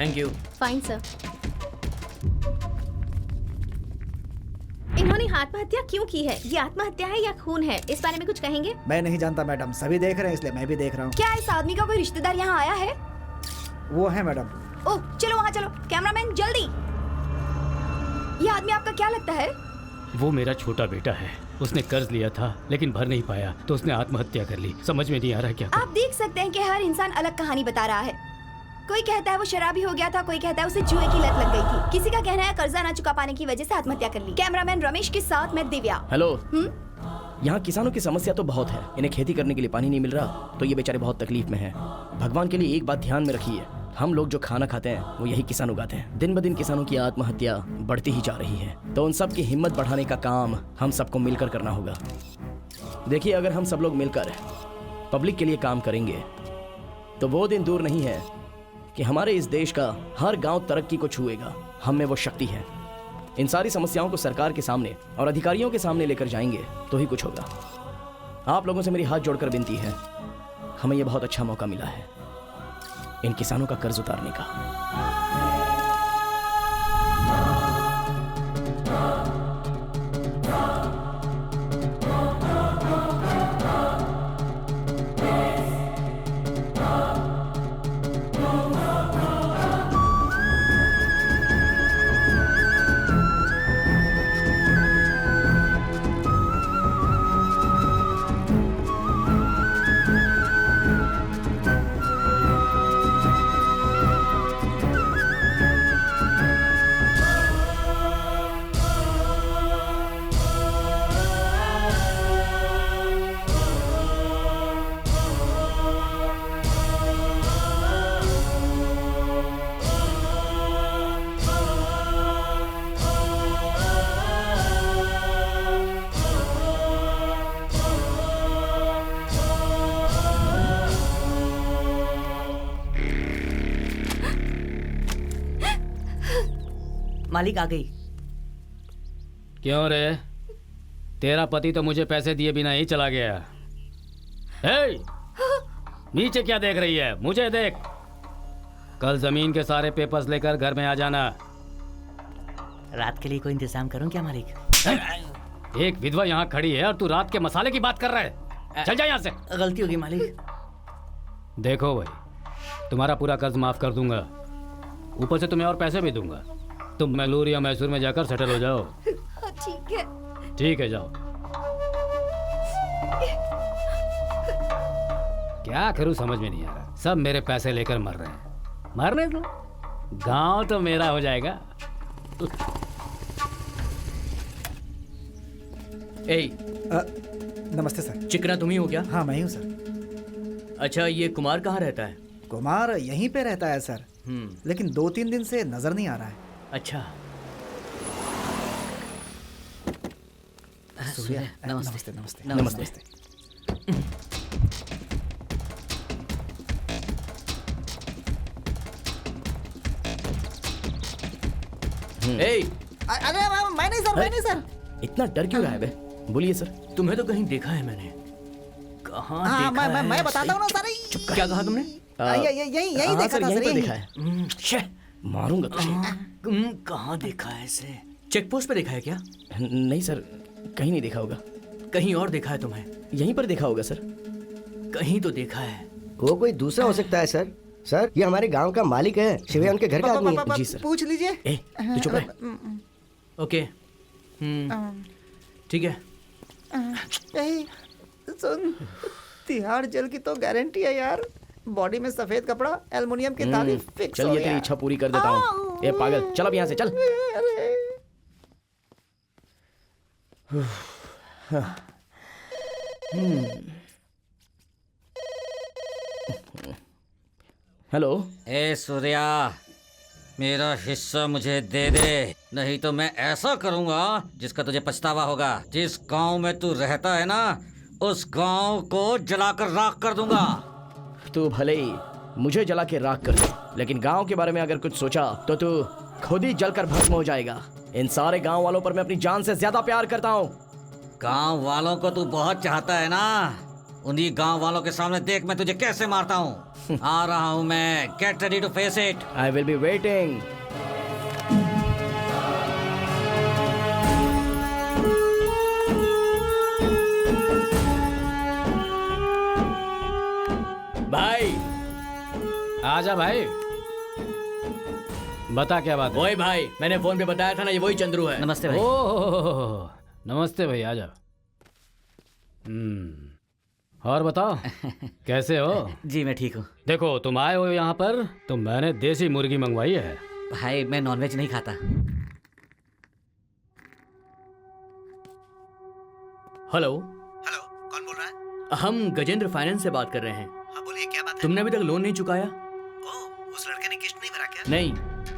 Thank you. Fine sir. इन्होंने आत्महत्या क्यों की है? ये आत्महत्या है या खून है? इस बारे में कुछ कहेंगे? मैं नहीं जानता मैडम, सभी देख रहे हैं इसलिए मैं भी देख रहा हूँ। क्या इस आदमी का कोई रिश्तेदार यहाँ आया है? वो है मैडम। ओह चलो वहाँ चलो, कैमरामैन जल्दी। ये आदमी आपका क्या लगता है? वो मेरा छोटा बेटा है। उसने कर्ज लिया था लेकिन भर नहीं पाया तो उसने आत्महत्या कर ली। समझ में नहीं आ रहा क्या आप देख सकते हैं कि हर इंसान अलग कहानी बता रहा है। कोई कहता है वो शराबी हो गया था, कोई कहता है उसे जुए की लत लग गई थी, किसी का कहना है कर्जा ना चुका पाने की वजह से आत्महत्या कर ली। कैमरामैन रमेश के साथ मैं दिव्या। हेलो। यहाँ किसानों की समस्या तो बहुत है। इन्हें खेती करने के लिए पानी नहीं मिल रहा तो ये बेचारे बहुत तकलीफ में हैं। भगवान के लिए एक बात ध्यान में रखिए, हम लोग जो खाना खाते हैं वो यही किसान उगाते हैं। दिन ब दिन किसानों की आत्महत्या बढ़ती ही जा रही है, तो उन सब की हिम्मत बढ़ाने का काम हम सबको मिलकर करना होगा। देखिए, अगर हम सब लोग मिलकर पब्लिक के लिए काम करेंगे तो वो दिन दूर नहीं है कि हमारे इस देश का हर गांव तरक्की को छुएगा। हम में वो शक्ति है। इन सारी समस्याओं को सरकार के सामने और अधिकारियों के सामने लेकर जाएंगे तो ही कुछ होगा। आप लोगों से मेरी हाथ जोड़कर विनती है, हमें यह बहुत अच्छा मौका मिला है इन किसानों का कर्ज उतारने का। मालिक आ गई। क्यों रे? तेरा पति तो मुझे पैसे दिए बिना ही चला गया। हे! नीचे क्या देख रही है? मुझे देख। कल जमीन के सारे पेपर्स लेकर घर में आ जाना। रात के लिए कोई इंतजाम करूं क्या मालिक? एक विधवा यहाँ खड़ी है और तू रात के मसाले की बात कर रहा है। चल जा यहाँ से। गलती होगी मालिक। देखो भाई, तुम्हारा पूरा कर्ज माफ कर दूंगा, ऊपर से तुम्हें और पैसे भी दूंगा। तुम मैसूर या मैसूर में जाकर सेटल हो जाओ। ठीक है। ठीक है, जाओ। क्या करूं समझ में नहीं आ रहा। सब मेरे पैसे लेकर मर रहे हैं। मरने दो, गांव तो मेरा हो जाएगा। नमस्ते सर। चिकना तुम ही हो क्या? हाँ, मैं ही हूँ सर। अच्छा, ये कुमार कहाँ रहता है? कुमार यहीं पे रहता है सर, लेकिन 2-3 दिन से नजर नहीं आ रहा है। अच्छा। सूर्या, नमस्ते। नमस्ते। नमस्ते। अरे मैं नहीं सर, मैं नहीं सर। इतना डर क्यों रहा है बे? बोलिए सर। तुम्हें तो कहीं देखा है मैंने। कहाँ हाँ, देखा है? मैं बताता हूँ ना सर। क्या कहा तुमने? यही देखा था यहीं सर। पर यही। देखा है। मारूंगा तुझे। कहाँ देखा है इसे? चेक पोस्ट पे देखा है क्या? नहीं सर, कहीं नहीं देखा होगा। कहीं और देखा है तुम्हें? यहीं पर देखा होगा सर। कहीं तो देखा है। वो कोई दूसरा हो सकता है सर। सर, ये हमारे गांव का मालिक है, शिवयान के घर का आदमी है। जी सर। पूछ लीजिए। ए, तू चुप रह। ओके, ठीक है, सुन, तिहाड़ जेल की तो गारंटी है यार। बॉडी में सफेद कपड़ा, एल्युमिनियम की ताली फिक्स हो चलिए गया। तेरी इच्छा पूरी कर देता हूँ। ए पागल, चल अब यहाँ से चल। हेलो। ए सूर्या, मेरा हिस्सा मुझे दे दे, नहीं तो मैं ऐसा करूंगा जिसका तुझे पछतावा होगा। जिस गांव में तू रहता है ना, उस गांव को जलाकर राख कर दूंगा। तू भले ही मुझे जला के राख कर दे, लेकिन गांव के बारे में अगर कुछ सोचा तो तू खुद ही जलकर भस्म हो जाएगा। इन सारे गांव वालों पर मैं अपनी जान से ज्यादा प्यार करता हूँ। गांव वालों को तू बहुत चाहता है ना, उन्हीं गांव वालों के सामने देख मैं तुझे कैसे मारता हूँ। आ रहा हूँ मैं, get ready to face it. I will be waiting. भाई आजा भाई, बता क्या बात है। वही भाई, मैंने फोन पे बताया था ना, ये वही चंद्रू है। नमस्ते भाई। ओह नमस्ते भाई, आजा। और बताओ कैसे हो? जी मैं ठीक हूँ। देखो तुम आए हो यहाँ पर तो मैंने देसी मुर्गी मंगवाई है। भाई मैं नॉनवेज नहीं खाता। हेलो। हेलो, कौन बोल रहा है? हम गजेंद्र फाइनेंस से बात कर रहे हैं। हाँ बोलिए, क्या बात है? तुमने अभी तक लोन नहीं चुकाया? ओह, उस लड़के ने किस्त नहीं भरा क्या? नहीं।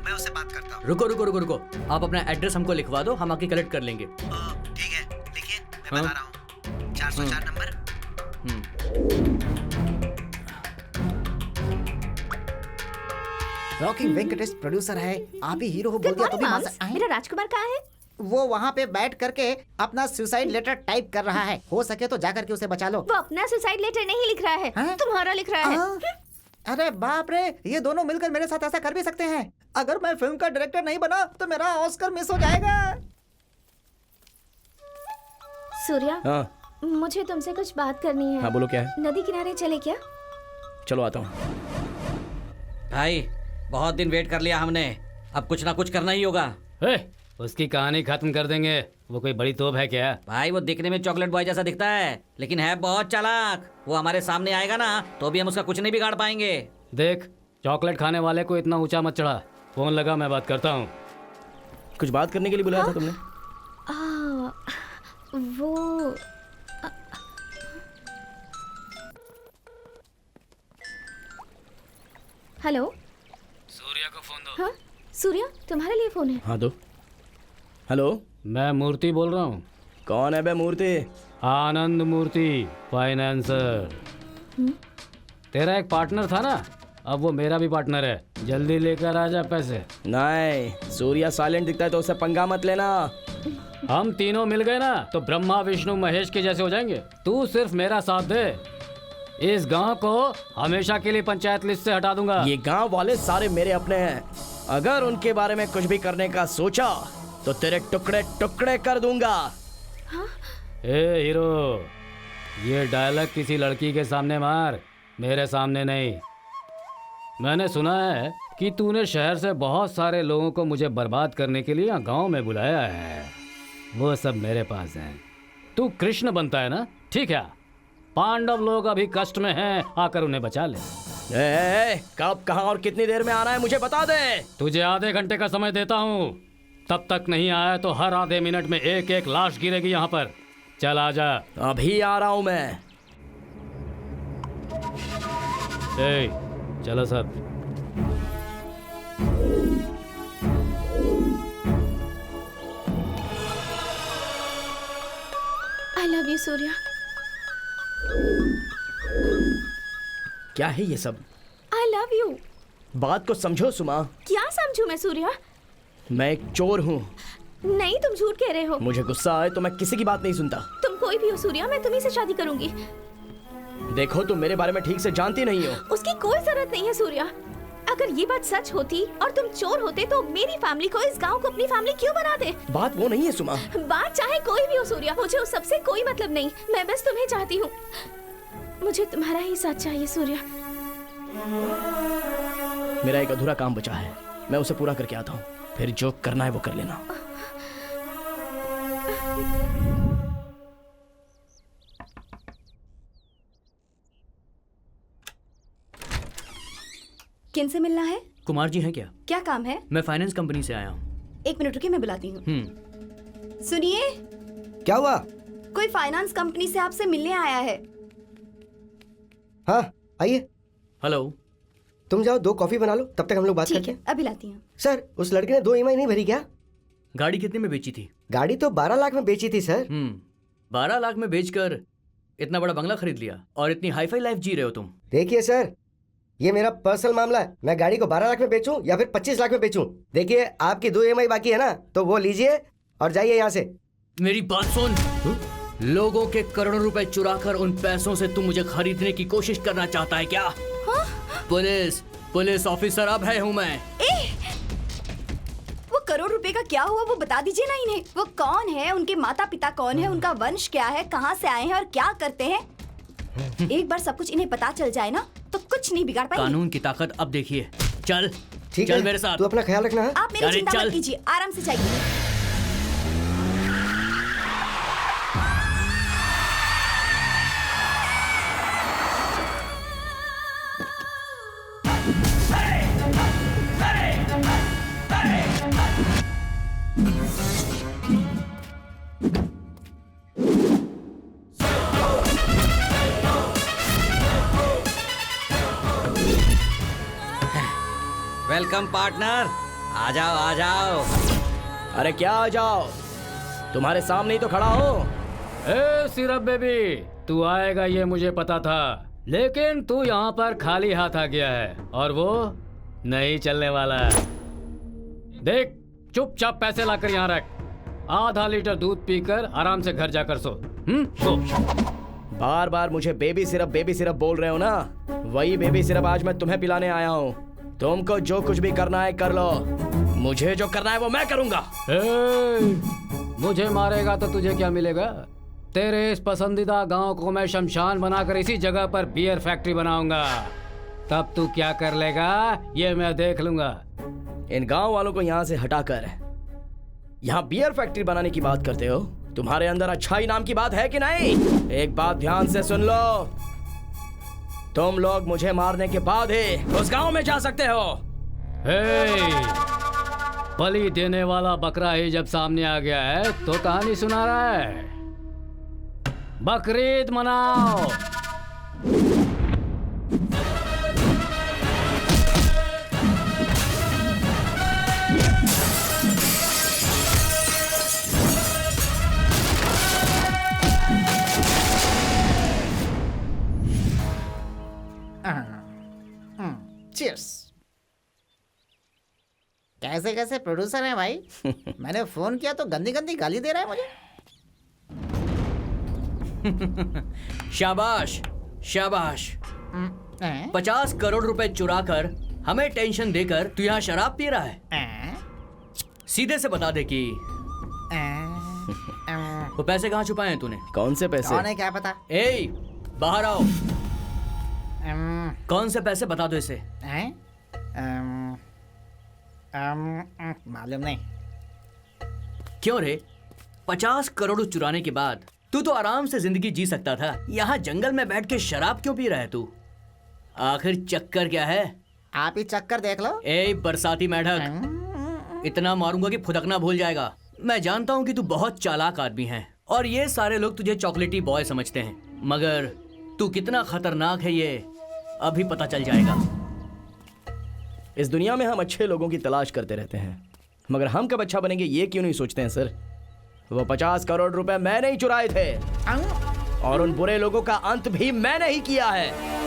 मैं उससे बात करता हूँ। रुको रुको रुको रुको, आप अपना एड्रेस हमको लिखवा दो, हम आके कलेक्ट कर लेंगे। ठीक है, लिखिए, मैं बता रहा हूँ। 404 नंबर। रॉकी वेंकटेश प्रोड्यूसर है, आप ही हीरो हो बोल दिया तो भी मजा आए। मेरा राजकुमार कहाँ है? वो वहाँ पे बैठ करके अपना सुसाइड लेटर टाइप कर रहा है। हो सके तो जाकर के उसे बचा लो। वो अपना सुसाइड लेटर नहीं लिख रहा है, हाँ? तुम्हारा लिख रहा है। अरे बाप रे, ये दोनों मिलकर मेरे साथ ऐसा कर भी सकते हैं। अगर मैं फिल्म का डायरेक्टर नहीं बना तो मेरा ऑस्कर मिस हो जाएगा। सूर्या, हाँ मुझे तुमसे कुछ बात करनी है। हाँ बोलो, क्या है? नदी किनारे चले क्या? चलो आता हूँ। भाई बहुत दिन वेट कर लिया हमने, अब कुछ ना कुछ करना ही होगा। उसकी कहानी खत्म कर देंगे, वो कोई बड़ी तोप है क्या? भाई वो दिखने में चॉकलेट बॉय जैसा दिखता है, लेकिन है बहुत चालाक। वो हमारे सामने आएगा ना तो भी हम उसका कुछ नहीं बिगाड़ पाएंगे। देख, चॉकलेट खाने वाले को इतना ऊंचा मत चढ़ा। फोन लगा, मैं बात करता हूँ। कुछ बात करने के लिए बुलाया था तुमने? वो हेलो। सूर्या को फोन दो। हाँ सूर्या, तुम्हारे लिए फोन है। हाँ दो। हेलो, मैं मूर्ति बोल रहा हूँ। कौन है बे मूर्ति? आनंद मूर्ति, फाइनेंसर। तेरा एक पार्टनर था ना, अब वो मेरा भी पार्टनर है। जल्दी लेकर आ जा पैसे। नहीं, सूर्या साइलेंट दिखता है तो उससे पंगा मत लेना। हम तीनों मिल गए ना तो ब्रह्मा विष्णु महेश के जैसे हो जाएंगे। तू सिर्फ मेरा साथ दे, इस गांव को हमेशा के लिए पंचायत लिस्ट से हटा दूंगा। ये गांव वाले सारे मेरे अपने हैं, अगर उनके बारे में कुछ भी करने का सोचा तो तेरे टुकड़े टुकड़े कर दूंगा। ए हीरो, ये डायलॉग किसी लड़की के सामने मार, मेरे सामने नहीं। मैंने सुना है कि तूने शहर से बहुत सारे लोगों को मुझे बर्बाद करने के लिए यहाँ गांव में बुलाया है। वो सब मेरे पास है। तू कृष्ण बनता है ना, ठीक है। पांडव लोग अभी कष्ट में हैं, आकर उन्हें बचा ले। कब, कहाँ और कितनी देर में आना है मुझे बता दे। तुझे आधे घंटे का समय देता हूँ, तब तक नहीं आया तो हर आधे मिनट में एक एक लाश गिरेगी यहाँ पर। चल आजा। अभी आ रहा हूँ मैं। चलो सब। आई लव यू सूर्या। क्या है ये सब? आई लव यू। बात को समझो सुमा। क्या समझूं मैं सूर्या? मैं एक चोर हूँ। नहीं, तुम झूठ कह रहे हो। मुझे गुस्सा आए तो मैं किसी की बात नहीं सुनता। तुम कोई भी हो सूर्या, मैं तुम्ही से शादी करूंगी। देखो, तुम मेरे बारे में ठीक से जानती नहीं हो। उसकी कोई जरूरत नहीं है सूर्या। अगर ये बात सच होती और तुम चोर होते तो मेरी फैमिली को, इस गांव को अपनी फैमिली क्यों बना दे? बात वो नहीं है सुमा। बात चाहे कोई भी हो सूर्या, मुझे उस सबसे कोई मतलब नहीं। मैं बस तुम्हें चाहती हूँ। मुझे तुम्हारा ही साथ चाहिए सूर्या। मेरा एक अधूरा काम बचा है, मैं उसे पूरा करके आता हूँ, फिर जो करना है वो कर लेना। किन से मिलना है? कुमार जी हैं क्या? क्या काम है? मैं फाइनेंस कंपनी से आया हूँ। 1 मिनट रुकिए, मैं बुलाती हूँ। सुनिए, क्या हुआ? कोई फाइनेंस कंपनी से आपसे मिलने आया है। हाँ आइए। हेलो। तुम जाओ 2 कॉफी बना लो, तब तक हम लोग बात ठीक करते है, हैं। अभी लाती हूँ। सर उस लड़के ने 2 EMI नहीं भरी क्या? गाड़ी कितने में बेची थी? गाड़ी तो 12 लाख में बेची थी सर। 12 लाख में बेचकर इतना बड़ा बंगला खरीद लिया और इतनी हाईफाई लाइफ जी रहे हो तुम। देखिए सर, ये मेरा पर्सनल मामला है। मैं गाड़ी को 12 लाख में बेचूं या फिर 25 लाख में बेचूं। देखिए आपकी 2 EMI बाकी है ना, तो वो लीजिए और जाइए यहाँ से। मेरी बात सुन। लोगों के करोड़ों रुपए चुराकर उन पैसों से तू मुझे खरीदने की कोशिश करना चाहता है क्या? पुलिस ऑफिसर अब है हूँ मैं। वो करोड़ रुपए का क्या हुआ वो बता दीजिए ना इन्हें। वो कौन है, उनके माता पिता कौन है, उनका वंश क्या है, कहाँ से आए हैं और क्या करते हैं। एक बार सब कुछ इन्हें पता चल जाए ना तो कुछ नहीं बिगाड़ पाएंगे। कानून की ताकत अब देखिए। चल ठीक चल है, मेरे साथ। तू अपना ख्याल रखना है। आप मेरी अरे चिंता चल। मत कीजिए, आराम से जाइए। वेलकम पार्टनर, आ जाओ आ जाओ। अरे क्या आ जाओ, तुम्हारे सामने ही तो खड़ा हो। ए सिरप बेबी, तू आएगा ये मुझे पता था, लेकिन तू यहाँ पर खाली हाथ आ गया है और वो नहीं चलने वाला है। देख, चुपचाप पैसे लाकर यहाँ रख। आधा लीटर दूध पीकर आराम से घर जाकर सो। सो। बार बार मुझे बेबी सिरप बोल रहे हो ना, वही बेबी सिरप आज मैं तुम्हें पिलाने आया हूँ। तुमको जो कुछ भी करना है कर लो, मुझे जो करना है वो मैं करूंगा। मुझे मारेगा तो तुझे क्या मिलेगा? तेरे इस पसंदीदा गांव को मैं शमशान बनाकर इसी जगह पर बियर फैक्ट्री बनाऊंगा। तब तू क्या कर लेगा ये मैं देख लूंगा। इन गांव वालों को यहाँ से हटाकर यहाँ बियर फैक्ट्री बनाने की बात करते हो? तुम्हारे अंदर अच्छाई नाम की बात है कि नहीं? एक बात ध्यान से सुन लो, तुम लोग मुझे मारने के बाद ही उस गांव में जा सकते हो। बलि देने वाला बकरा ही जब सामने आ गया है तो कहानी सुना रहा है। बकरीद मनाओ। चीयर्स। कैसे कैसे प्रोड्यूसर है भाई। मैंने फोन किया तो गंदी गंदी गाली दे रहा है मुझे। शाबाश शाबाश। 50 करोड़ रुपए चुराकर हमें टेंशन देकर तू यहाँ शराब पी रहा है। सीधे से बता दे कि वो पैसे कहाँ छुपाए हैं तूने? कौन से पैसे? कौन है क्या पता। ए बाहर आओ। कौन से पैसे बता दो इसे। मालूम नहीं। क्यों रे, 50 करोड़ चुराने के बाद तू तो आराम से जिंदगी जी सकता था। यहाँ जंगल में बैठ के शराब क्यों पी रहा है तू? आखिर चक्कर क्या है? आप ही चक्कर देख लो। ए बरसाती मेढक, इतना मारूंगा कि फुदकना भूल जाएगा। मैं जानता हूँ कि तू बहुत चालाक आदमी है और ये सारे लोग तुझे चॉकलेटी बॉय समझते हैं, मगर तू कितना खतरनाक है ये अभी पता चल जाएगा। इस दुनिया में हम अच्छे लोगों की तलाश करते रहते हैं, मगर हम कब अच्छा बनेंगे ये क्यों नहीं सोचते हैं सर? वो 50 करोड़ रुपए मैंने ही चुराए थे और उन बुरे लोगों का अंत भी मैंने ही किया है।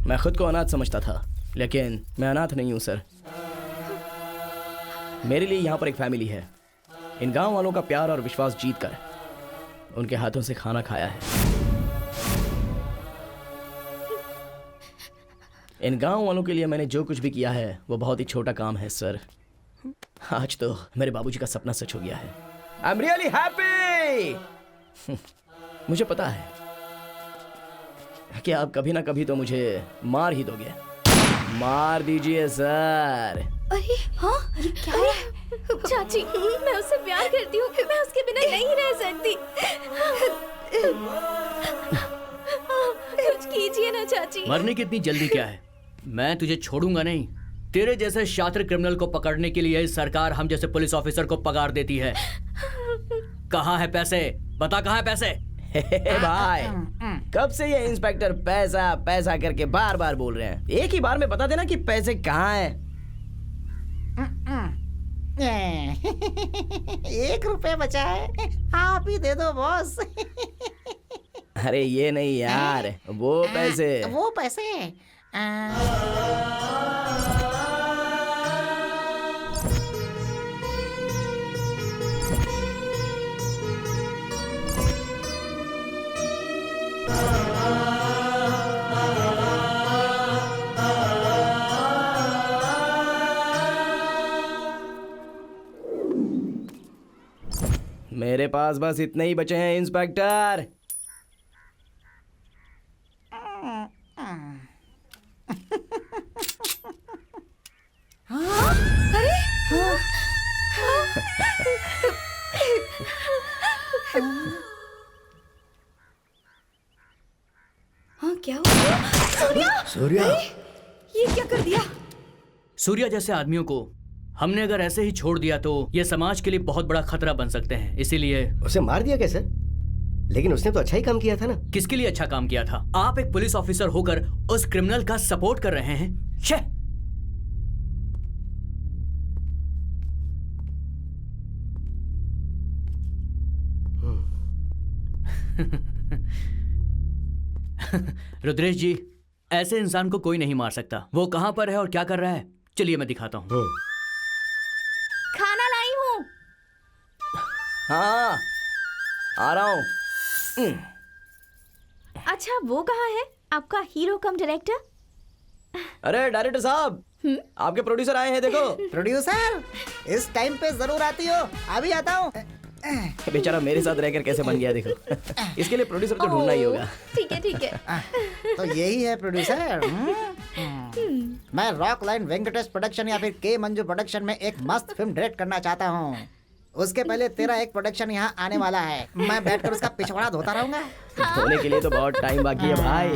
मैं खुद को अनाथ समझता था, लेकिन मैं अनाथ नहीं हूं सर। मेरे लिए यहाँ पर एक फैमिली है। इन गांव वालों का प्यार और विश्वास जीत कर उनके हाथों से खाना खाया है। इन गांव वालों के लिए मैंने जो कुछ भी किया है वो बहुत ही छोटा काम है सर। आज तो मेरे बाबूजी का सपना सच हो गया है। I am really happy. मुझे पता है कि आप कभी ना कभी तो मुझे मार ही दोगे। मार दीजिए सर। अरे हाँ, ये क्या है? चाची, मैं उससे प्यार करती हूँ, मैं उसके बिना नहीं रह सकती। कुछ कीजिए ना चाची। मरने की इतनी जल्दी क्या है? मैं तुझे छोड़ूंगा नहीं। तेरे जैसे शातिर क्रिमिनल को पकड़ने के लिए सरकार हम जैसे पुलिस ऑफिसर को पगार देती है। कहाँ है पैसे? बता कहाँ है पैसे? भाई, कब से ये इंस्पेक्टर पैसा पैसा करके बार बार बोल रहे हैं? एक ही बार में बता देना कि पैसे कहाँ हैं। 1 रुपए बचा है, आप ही दे दो बॉस। अरे ये नहीं यार, वो पैसे। वो पैसे मेरे पास बस इतने ही बचे हैं इंस्पेक्टर। हाँ, क्या हुआ? सूर्या! सूर्या! ये क्या कर दिया? सूर्या जैसे आदमियों को हमने अगर ऐसे ही छोड़ दिया तो ये समाज के लिए बहुत बड़ा खतरा बन सकते हैं। इसीलिए उसे मार दिया कैसे? लेकिन उसने तो अच्छा ही काम किया था ना। किसके लिए अच्छा काम किया था? आप एक पुलिस ऑफिसर होकर उस क्रिमिनल का सपोर्ट कर रहे हैं। छे! रुद्रेश जी, ऐसे इंसान को कोई नहीं मार सकता। वो कहां पर है और क्या कर रहा है, चलिए मैं दिखाता हूं। खाना लाई हूँ। हाँ, आ रहा हूँ। अच्छा, वो कहाँ है? आपका हीरो कम डायरेक्टर? अरे डायरेक्टर साहब, आपके प्रोड्यूसर आए हैं, देखो। प्रोड्यूसर इस टाइम पे जरूर आती हो। अभी आता हूँ। बेचारा मेरे साथ रहकर कैसे बन गया देखो। इसके लिए प्रोड्यूसर तो ढूंढना ही होगा। ठीक है ठीक है। तो यही है प्रोड्यूसर। मैं रॉक लाइन वेंकटेश प्रोडक्शन या फिर के मंजू प्रोडक्शन में एक मस्त फिल्म डायरेक्ट करना चाहता हूँ। उसके पहले तेरा एक प्रोडक्शन यहाँ आने वाला है। मैं बैठकर उसका पिछवाड़ा धोता रहूंगा। धोने के लिए तो बहुत टाइम बाकी है भाई।